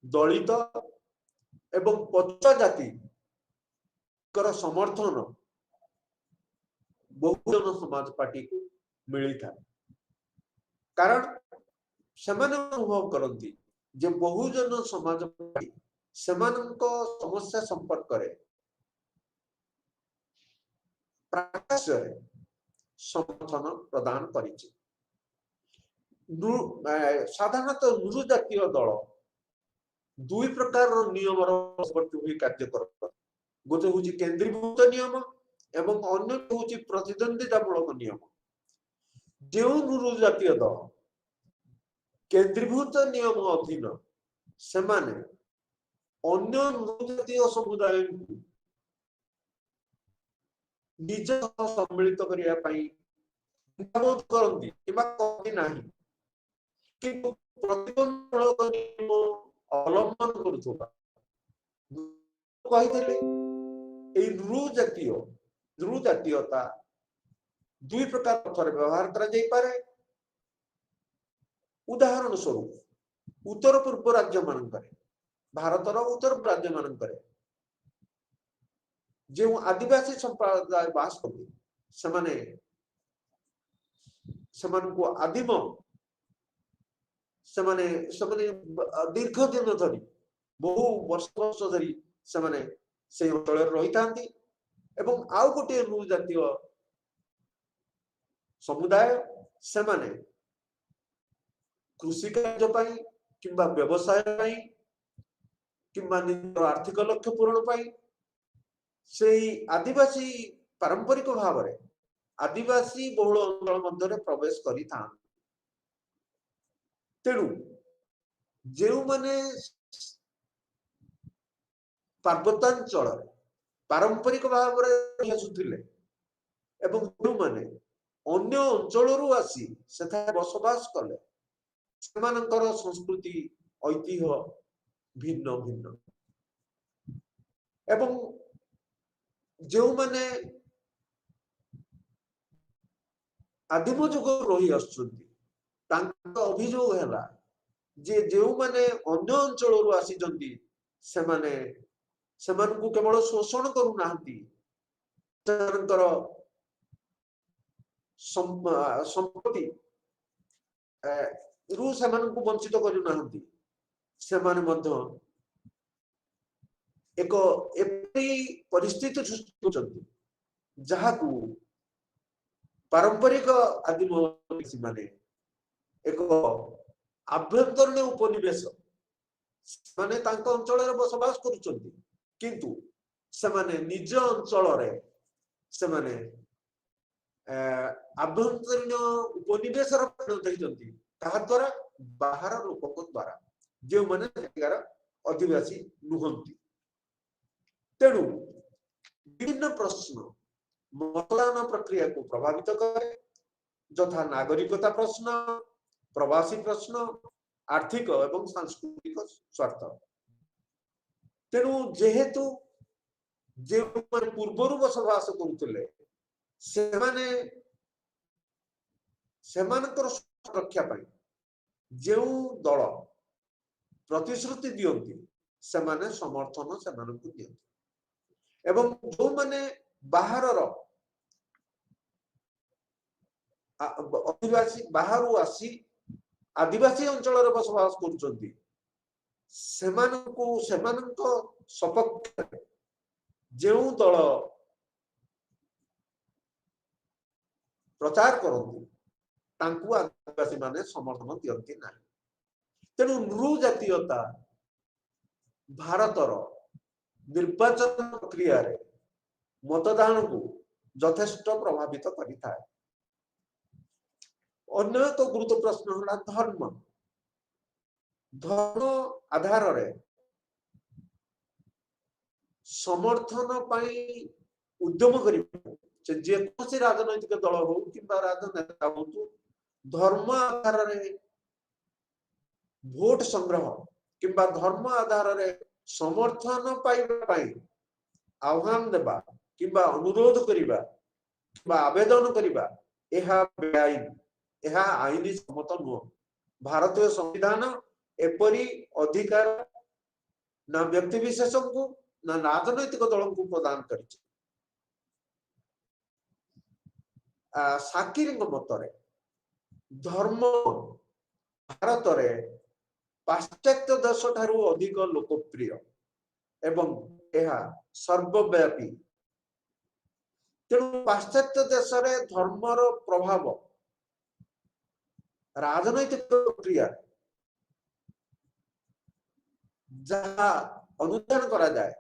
A: दलित एवं पछुआ जाति कर समर्थन बहुजन समाज पार्टी को मिली था। कारण सेमाने अनुभव करती जे बहुजन समाज पार्टी सेमानक समस्या संपर्क करे प्रकाश्य समर्थन प्रदान करिछि। साधारणतः नृजातीय दल दुई प्रकार नियम कार्य कर। गोटे हूँ केंद्रीभूत नियम एवं अन्य हूँ प्रतिद्वंदितामूलक नियम। जो नृजातीय दल केंद्रीभूत नियम अधीन सेमाने अन्य नृजातीय समुदाय निज सम्मिलित करने करती किंतु प्रतिबंधमूलक नियम अवलंबन करुवा नृजातीयता दुई प्रकार अर्थर व्यवहार करा जाई पारे। उदाहरण स्वरूप उत्तर पूर्व राज्य मानकरे भारतर उत्तर पूर्व राज्य मानकरे जो आदिवासी संप्रदाय बास करते सेमाने ସେମାନଙ୍କୁ ଆଦିମ ସେମାନେ ସେମାନେ ଦୀର୍ଘ ଦିନ ଧରି ବହୁ ବର୍ଷ ବର୍ଷ ଧରି ସେମାନେ ସେଇ ଅଞ୍ଚଳରେ ରହିଥାନ୍ତି ଏବଂ ଆଉ ଗୋଟିଏ ନୃ ଜାତୀୟ ସମୁଦାୟ ସେମାନେ କୃଷି କାର୍ଯ୍ୟ ପାଇଁ କିମ୍ବା ବ୍ୟବସାୟ ପାଇଁ କିମ୍ବା ନିଜର ଆର୍ଥିକ ଲକ୍ଷ୍ୟ ପୂରଣ ପାଇଁ ସେଇ ଆଦିବାସୀ ପାରମ୍ପରିକ ଭାବରେ ଆଦିବାସୀ ବହୁଳ ଅଞ୍ଚଳ ମଧ୍ୟରେ ପ୍ରବେଶ କରିଥାନ୍ତି। ତେଣୁ ଯେଉଁମାନେ ପାର୍ବତ୍ୟାଞ୍ଚଳରେ ପାରମ୍ପରିକ ଭାବରେ ଆସୁଥିଲେ ଏବଂ ଯେଉଁମାନେ ଅନ୍ୟ ଅଞ୍ଚଳରୁ ଆସି ସେଠାରେ ବସବାସ କଲେ ସେମାନଙ୍କର ସଂସ୍କୃତି ଐତିହ୍ୟ ଭିନ୍ନ ଭିନ୍ନ ଏବଂ ଯେଉଁମାନେ ଆଦିମ ଯୁଗରୁ ରହି ଆସୁଛନ୍ତି ତାଙ୍କ ଅଭିଯୋଗ ହେଲା ଯେ ଯେଉଁମାନେ ଅନ୍ୟ ଅଞ୍ଚଳରୁ ଆସିଛନ୍ତି ସେମାନେ ସେମାନଙ୍କୁ କେବଳ ଶୋଷଣ କରୁନାହାନ୍ତି ସେମାନଙ୍କର ସମ୍ପତ୍ତି ରୁ ସେମାନଙ୍କୁ ବଞ୍ଚିତ କରୁନାହାନ୍ତି ସେମାନେ ମଧ୍ୟ ଏକ ଏପରି ପରିସ୍ଥିତି ସୃଷ୍ଟି କରୁଛନ୍ତି ଯାହାକୁ ପାରମ୍ପରିକ ଆଦିବାସୀ ମାନେ ଏକ ଆଭ୍ୟନ୍ତରୀଣ ଉପନିବେଶ ସେମାନେ ତାଙ୍କ ଅଞ୍ଚଳରେ ବସବାସ କରୁଛନ୍ତି କିନ୍ତୁ ସେମାନେ ନିଜ ଅଞ୍ଚଳରେ ସେମାନେ ଆଭ୍ୟନ୍ତରୀଣ ଉପନିବେଶର ପରିଣତ ହେଇଛନ୍ତି ତାହା ଦ୍ୱାରା ବାହାର ଲୋକଙ୍କ ଦ୍ୱାରା ଯେଉଁମାନେ ସେଠିକାର ଅଧିବାସୀ ନୁହନ୍ତି। ତେଣୁ ବିଭିନ୍ନ ପ୍ରଶ୍ନ ମତଦାନ ପ୍ରକ୍ରିୟାକୁ ପ୍ରଭାବିତ କରେ ଯଥା ନାଗରିକତା ପ୍ରଶ୍ନ ପ୍ରବାସୀ ପ୍ରଶ୍ନ ଆର୍ଥିକ ଏବଂ ସାଂସ୍କୃତିକ ସ୍ୱାର୍ଥ। ତେଣୁ ଯେହେତୁ ଯେଉଁମାନେ ପୂର୍ବରୁ ବସବାସ କରୁଥିଲେ ସେମାନେ ସେମାନଙ୍କର ସୁରକ୍ଷା ପାଇଁ ଯେଉଁ ଦଳ ପ୍ରତିଶ୍ରୁତି ଦିଅନ୍ତି ସେମାନେ ସମର୍ଥନ ସେମାନଙ୍କୁ ଦିଅନ୍ତି ଏବଂ ଯେଉଁମାନେ ବାହାରର ଅଧିବାସୀ ବାହାରୁ ଆସି ଆଦିବାସୀ ଅଞ୍ଚଳରେ ବସବାସ କରୁଛନ୍ତି ସେମାନଙ୍କ ସପକ୍ଷରେ ଯେଉଁ ଦଳ ପ୍ରଚାର କରନ୍ତି ତାଙ୍କୁ ଆଦିବାସୀ ମାନେ ସମର୍ଥନ ଦିଅନ୍ତି ନାହିଁ। ତେଣୁ ନୃ ଜାତୀୟତା ଭାରତର ନିର୍ବାଚନ ପ୍ରକ୍ରିୟାରେ ମତଦାନକୁ ଯଥେଷ୍ଟ ପ୍ରଭାବିତ କରିଥାଏ। ଅନ୍ୟ ଏକ ଗୁରୁତ୍ୱ ପ୍ରଶ୍ନ ହେଲା ଧର୍ମ। ଧର୍ମ ଆଧାରରେ ସମର୍ଥନ ପାଇଁ ଉଦ୍ୟମ କରିବା ସେ ଯେକୌଣସି ରାଜନୈତିକ ଦଳ ହଉ କିମ୍ବା ରାଜନେତା ହୁଅନ୍ତୁ ଧର୍ମ ଆଧାରରେ ଭୋଟ ସଂଗ୍ରହ କିମ୍ବା ଧର୍ମ ଆଧାରରେ ସମର୍ଥନ ପାଇବା ପାଇଁ ଆହ୍ୱାନ ଦେବା କିମ୍ବା ଅନୁରୋଧ କରିବା କିମ୍ବା ଆବେଦନ କରିବା ଏହା ବେଆଇନ ଏହା ଆଇନ ସମ୍ମତ ନୁହଁ। ଭାରତୀୟ ସମ୍ବିଧାନ ଏପରି ଅଧିକାର ନା ବ୍ୟକ୍ତି ବିଶେଷଙ୍କୁ ନା ରାଜନୈତିକ ଦଳଙ୍କୁ ପ୍ରଦାନ କରିଛି। ସାକିରଙ୍କ ମତରେ ଧର୍ମ ଭାରତରେ ପାଶ୍ଚାତ୍ୟ ଦେଶ ଠାରୁ ଅଧିକ ଲୋକପ୍ରିୟ ଏବଂ ଏହା ସର୍ବବ୍ୟାପୀ। ତେଣୁ ପାଶ୍ଚାତ୍ୟ ଦେଶରେ ଧର୍ମର ପ୍ରଭାବ ରାଜନୈତିକ ପ୍ରକ୍ରିୟା ଯାହା ଅନୁଧ୍ୟାନ କରାଯାଏ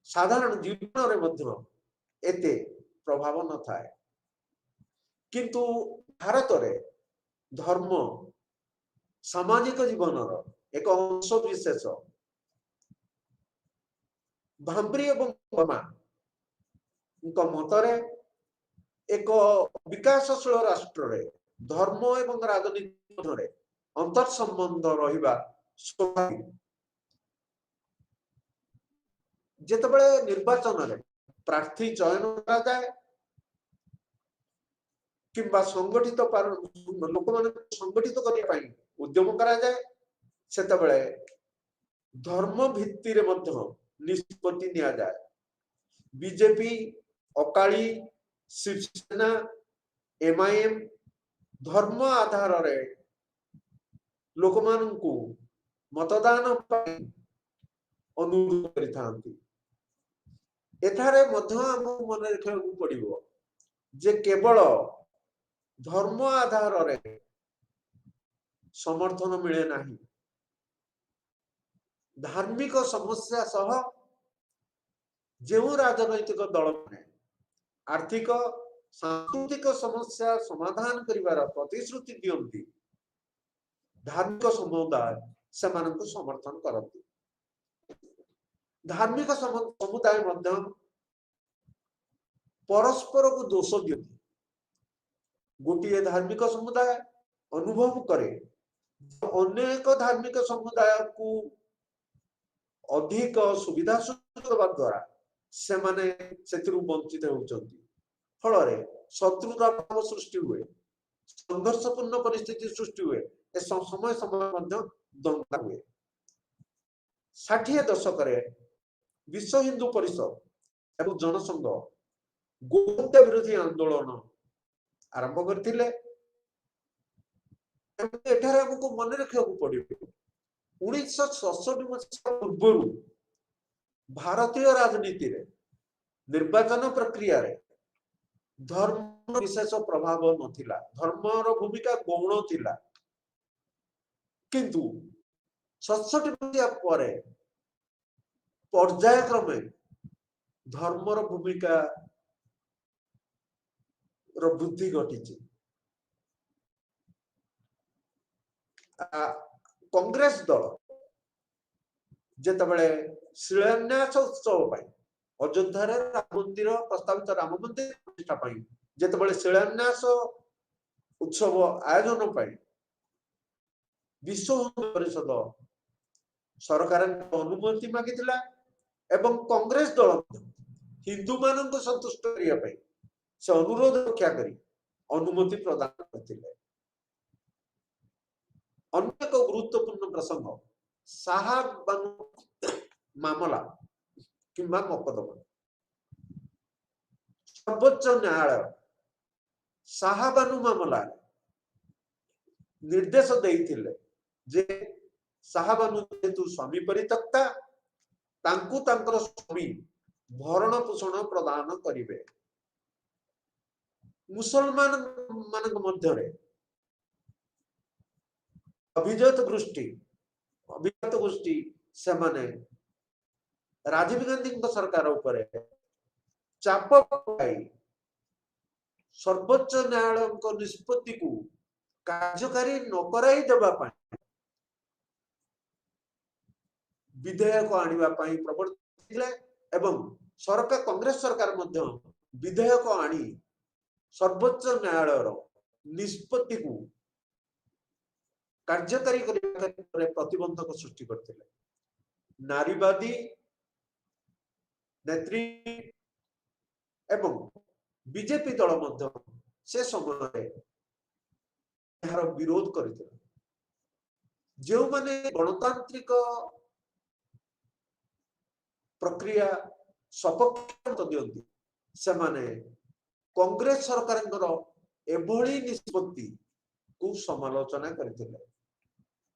A: ସାଧାରଣ ଜୀବନରେ ମଧ୍ୟ ଏତେ ପ୍ରଭାବ ନଥାଏ କିନ୍ତୁ ଭାରତରେ ଧର୍ମ ସାମାଜିକ ଜୀବନର ଏକ ଅଂଶ ବିଶେଷ। ଭାମ୍ବ୍ରି ଏବଂ ବର୍ମାଙ୍କ ମତରେ ଏକ ବିକାଶଶୀଳ ରାଷ୍ଟ୍ରରେ ଧର୍ମ ଏବଂ ରାଜନୀତି ମଧ୍ୟରେ ଅନ୍ତର୍ ସମ୍ବନ୍ଧ ରହିବା ସ୍ୱାଭାବିକ। ଯେତେବେଳେ ନିର୍ବାଚନରେ ପ୍ରାର୍ଥୀ ଚୟନ କରାଯାଏ କିମ୍ବା ସଂଗଠିତ ଲୋକମାନଙ୍କୁ ସଂଗଠିତ କରିବା ପାଇଁ ଉଦ୍ୟମ କରାଯାଏ ସେତେବେଳେ ଧର୍ମ ଭିତ୍ତିରେ ମଧ୍ୟ ନିଷ୍ପତ୍ତି ନିଆଯାଏ। ବିଜେପି ଅକାଳି ଶିବସେନା MIM धर्म आधार रे लोक मानकु मतदान अनुरोध करिथांती। एठारे मध्य हमकु मन रखिବାକୁ पड़िबो जे केवल धर्म आधार रे समर्थन मिले नाही, धार्मिक समस्या सह जो राजनैतिक दल में आर्थिक सांस्कृतिक समस्या समाधान करिवार प्रतिश्रुति दियंती, धार्मिक समुदाय से समर्थन करती। धार्मिक समुदाय मध्य परस्पर को दोष दियंती। गोटे धार्मिक समुदाय अनुभव करे अनेक धार्मिक समुदाय को अधिक सुविधा सुविधा द्वारा से माने सेतिरु वंचित होउचंती। फल शत्रुता भाव सृष्टि हुए, संघर्षपूर्ण परिस्थिति सृष्टि हुए, समय समय दंगा हुए। 60 दशक विश्व हिंदू परिषद एवं जनसंघ गोहत्या विरोधी आंदोलन आरंभ करथिले। एठारे हमको मन रखा पड़े 1967 मसीहा पूर्व भारतीय राजनीति रे निर्वाचन प्रक्रिया रे धर्म विशेष प्रभाव नथिला, धर्मर भूमिका गौण थिला। किंतु 67 मसीहा परे पर्यायक्रमे धर्मर भूमिका रो वृद्धि घटी। कांग्रेस दल जेतबेले शिलान्यास उत्सव अयोध्या राम मंदिर प्रस्तावित राम मंदिर प्रतिष्ठा जेतबेले शिलान्यास उत्सव आयोजन विश्व हिंदू परिषद सरकार अनुमति मागिथिला एवं कांग्रेस दल हिंदू मान को संतुष्ट करने से अनुरोध रक्षा करी अनुमति प्रदान करथिले। अन्य एक गुरुत्वपूर्ण प्रसंग साहब मामला किंबा मकदमा। सर्वोच्च न्यायालय साहबानु मामला निर्देश देइथिले जे साहबानु जेतु स्वामी परित्यक्ता तांकु तांकर स्वामी भरण पोषण प्रदान करिवे। मुसलमान मानक मध्य अभिजात गोष्ठी से माने राजीव गांधी सरकार उपरे चाप पकाई सर्वोच्च न्यायालय निष्पत्ति को कार्यकारी न कराई देबा पाई विधेयक आनिबा पाई प्रवर्तिले एवं सरकार कांग्रेस सरकार मध्य विधेयक आनी सर्वोच्च न्यायालय निष्पत्ति को कार्यकारी करने प्रतिबंधक सृष्टि करते। नारीवादी नेत्री एवं बीजेपी दल मध्य से समय यार विरोध करते। जो माने गणतांत्रिक प्रक्रिया सपक्ष दियंती से माने कांग्रेस सरकार एभली निष्पत्ति को समालोचना करते।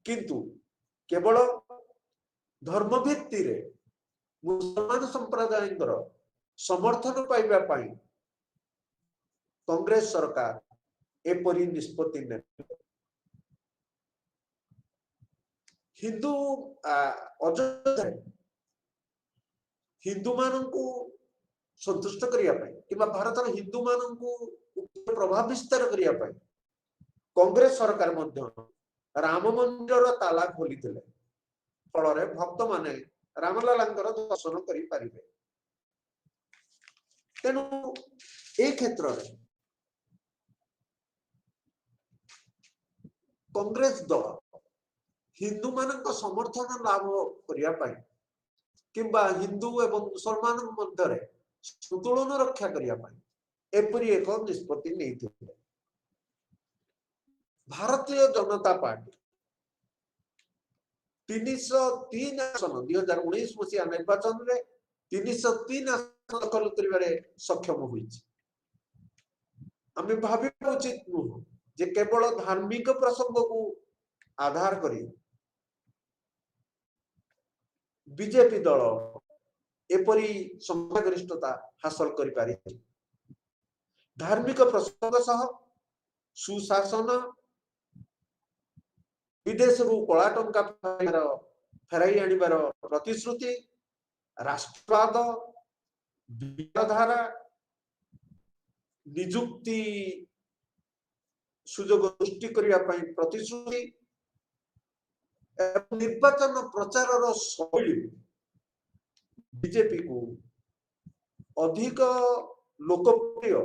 A: किंतु केवल धर्म भित्ति रे मुसलमान संप्रदाय समर्थन पाइबा पाई कांग्रेस सरकार एपरी निष्पत्ति ने हिंदू अयोध्या हिंदू मान को संतुष्ट करने भारत हिंदू मान को प्रभाव विस्तार करने कांग्रेस सरकार मध्य राम मंदिर ताला खोली फल भक्त माने रामलाल दर्शन करें। तेणु ए क्षेत्र में कांग्रेस दल हिंदू मान समर्थन लाभ करने किंबा हिंदू एवं मुसलमान मध्य संतुलन रक्षा करने एपरी एक निष्पत्ति नहीं थे। भारतीय जनता पार्टी 303 आसन 2019 मसीहा निर्वाचन में 303 आसन दखल कर सक्षम हुई। आम भाव उचित नुह जे केवल धार्मिक प्रसंग को आधार करी बीजेपी दल एपरी संख्यागरिष्ठता हासिल कर पारि। धार्मिक प्रसंग सह सुशासन विदेश कला टंका फेराई आनिबार प्रतिश्रुति राष्ट्रवाद विचारधारा निजुक्ति सुजोग सृष्टि करने प्रतिश्रुति निर्वाचन प्रचार शैली बीजेपी को अधिक लोकप्रिय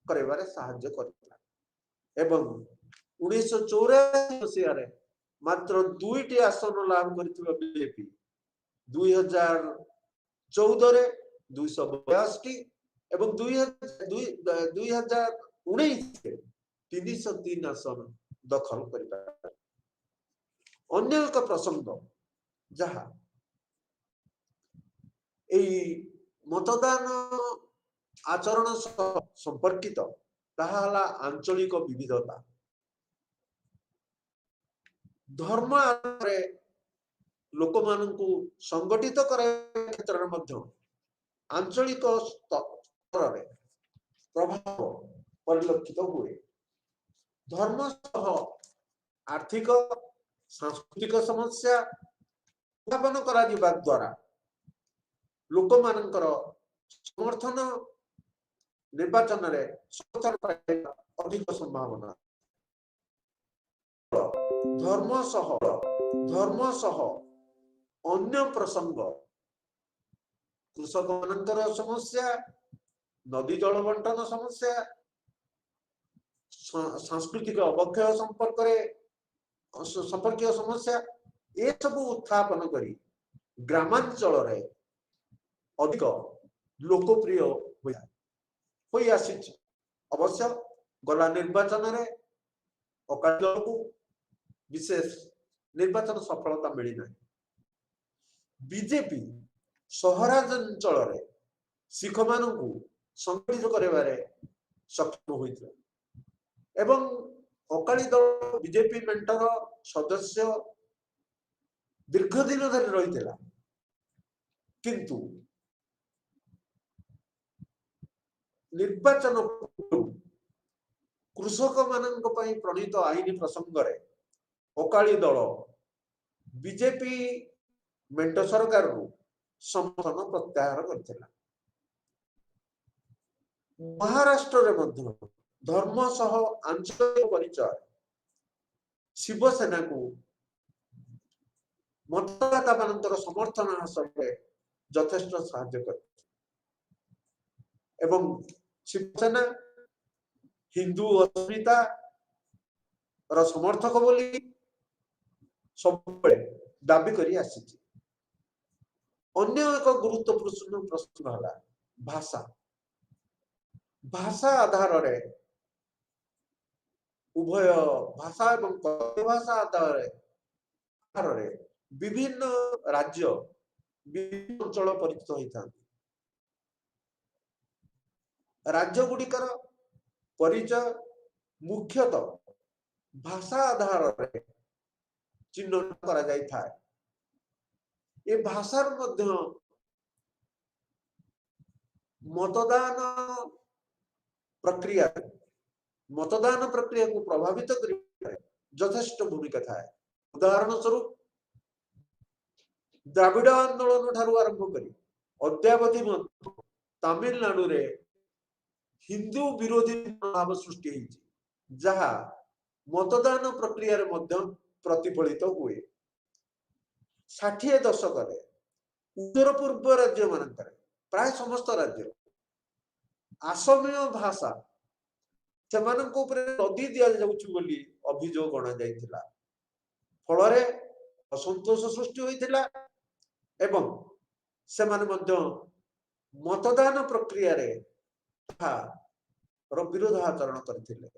A: कर साहाय्य करथिला एवं 1984 मसीह मात्र 2टी आसन लाभ करथिबा बीजेपी 2014 रे 282 एवं 2019 रे 303 आसन दखल करिबा। अन्य एक प्रसंग जहा एई मतदान आचरण संपर्कित ताहा हला आंचलिक विविधता। धर्म आधारे लोक मानकु संगठित कराया क्षेत्र में मध्य आंचलिक स्तर रे प्रभाव परिलक्षित हुए। धर्म सह आर्थिक सांस्कृतिक समस्या उत्थापन करा दिबा द्वारा लोक मानकर समर्थन निर्वाचन रे समर्थन पाइबा अधिक संभावना। धर्म सह अन्य प्रसंग कृषक मानकर समस्या नदी जल बंटन समस्या सांस्कृतिक अवक्षय संपर्कीय समस्या ये सब उत्थापन करी ग्रामांचल रे अधिक लोकप्रिय होई आसीछि। अवश्य गला निर्वाचन रे अकाली दल को विशेष निर्वाचन सफलता मिली ना। बीजेपी सहरांचल रे सिख मानकु संगठित करेबारे सक्षम होइथिला एवं अकाली दल बीजेपी मेंटर सदस्य दीर्घ दिन धरि रहिथिला किंतु निर्वाचन कृषक मानक पई प्रणीत आईन प्रसंग रे अकाली दल बीजेपी मेंट सरकार को समर्थन प्रत्याहार करथिला। महाराष्ट्र रे मध्य धर्म सह आंचलिक परिचय शिवसेना को मतदाता मानकर समर्थन हासिल में यथेष्ट साहाय्य कर एवं शिवसेना हिंदू अस्मिता र समर्थक बोली सब दाबी करी आसीछि। अन्य एक गुरुत्वपूर्ण प्रश्न हला भाषा। भाषा आधार रे उभय भाषा एवं भाषा आधार रे विभिन्न राज्य विभिन्न अंचल परिचित होता। राज्य गुड़िकर परिचय मुख्यतः भाषा आधार रे चिन्हित करा जाय थाए। ये भाषा मध्य मतदान प्रक्रिया को प्रभावित कर यथेष्ट भूमिका थाए। उदाहरण स्वरूप द्राविड़ आंदोलन ठारू आरंभ करी अद्यावधि तमिलनाडु रे हिंदू विरोधी भाव सृष्टि होइछि जहा मतदान प्रक्रिया रे मध्य प्रतिफलित हुए। 60 दशक रे उत्तर पूर्व राज्य मानकर प्राय समस्त राज्य आसामीय भाषा सेमानक ऊपर नदी दिया जाउछि बोली अभियोग गणा जाइथिला। फलरे असंतोष सृष्टि होइथिला एवं सेमाने मध्य मतदान प्रक्रिया रे विरोध आचरण करथिले।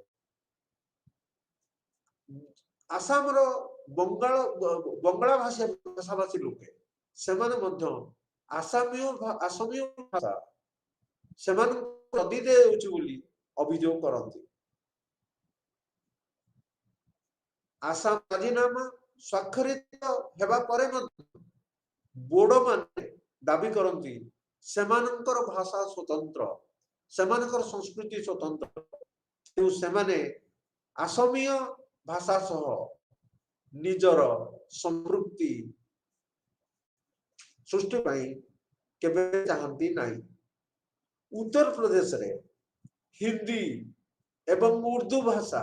A: आसाम रो बंगाला भाषाभाषी लोके सेमाने मध्य आसामीय भाषा सेमान नदी दे होछि बोली अभियोग करथि। आसाम राजीनामा स्वाक्षरित हेबा परे बोडो माने दाबी करती सेमानंकर भाषा स्वतंत्र सेमानंकर संस्कृति स्वतंत्र सेमाने आसामीय भाषा सह निजर संपृक्ति सृष्टि केबे चाहती नहीं। उत्तर प्रदेश रे हिंदी एवं उर्दू भाषा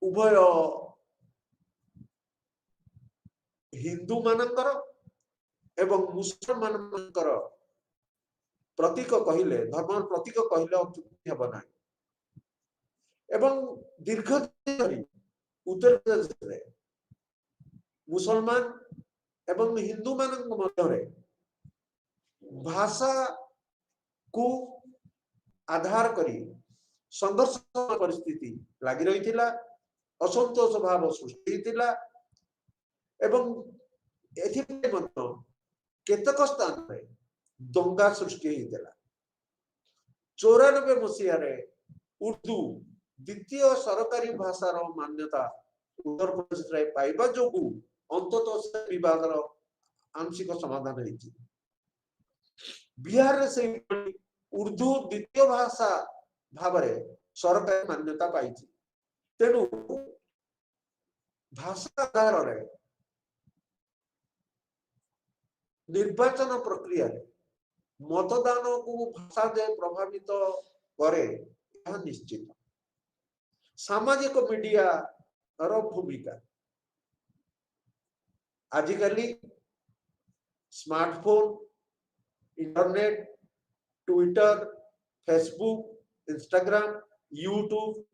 A: उभय हिंदू मानकर एवं मुसलमान मानकर प्रतीक कहले धर्म प्रतीक कहले अत्युक्ति हेब ना। एवं दीर्घ दिन धरी उत्तर प्रदेश रे मुसलमान एवं हिंदू मानक मध्य भाषा को आधार करी संघर्ष परिस्थिति लगी रही असंतोष भाव सृष्टि होता एवं केतक स्थान में दंगा सृष्टि होता। 94 मसीह उर्दू द्वितीय सरकारी भाषार मान्यता उत्तर प्रदेश रे पाइबा जोगु अंततः विवाद आंशिक समाधान होती। बिहार से उर्दू द्वितीय भाषा भाव सरकारी मान्यता पाई। तेणु भाषा आधार निर्वाचन प्रक्रिया मतदान को भाषा दे प्रभावित करे यह निश्चित। सामाजिक मीडिया रो भूमिका आजिकली smartphone internet Twitter Facebook Instagram YouTube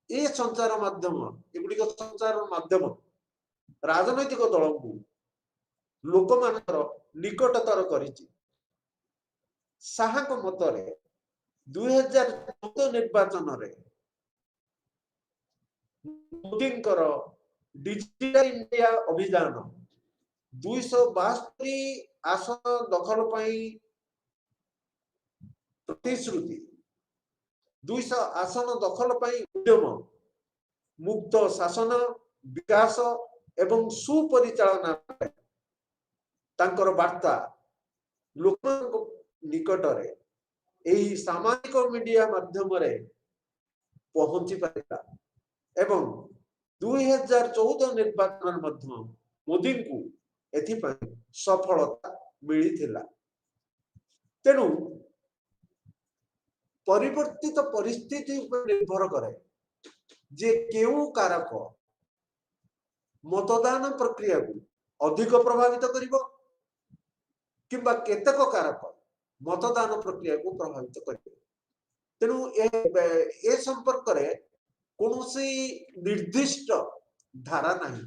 A: ये संचार माध्यम एगुड़िक संचार माध्यम राजनैतिक दल को लोक मानकर निकटतर करिछि। साहाक मतरे 2014 निर्वाचन रे मोदींकर डिजिटल इंडिया अभियान 272 आसन दखल पाई प्रतिश्रुति 200 आसन दखल पाई उद्यम मुक्त शासन विकास एवं सुपरिचालना तांकर वार्ता लोक निकटरे एही सामाजिक मीडिया माध्यम रे पहुंची पारिला एवं 2014 निर्वाचन मध्य मोदी को एथिपाई सफलता मिलिथिला। तेणु परिवर्तित परिस्थिति पर निर्भर करे जे केउ कारक मतदान प्रक्रिया को अधिक प्रभावित करिवो किंबा केतक कारक मतदान प्रक्रिया को प्रभावित करिवो। तेणु ए संपर्क रे कोनोसी निर्दिष्ट धारा नहीं।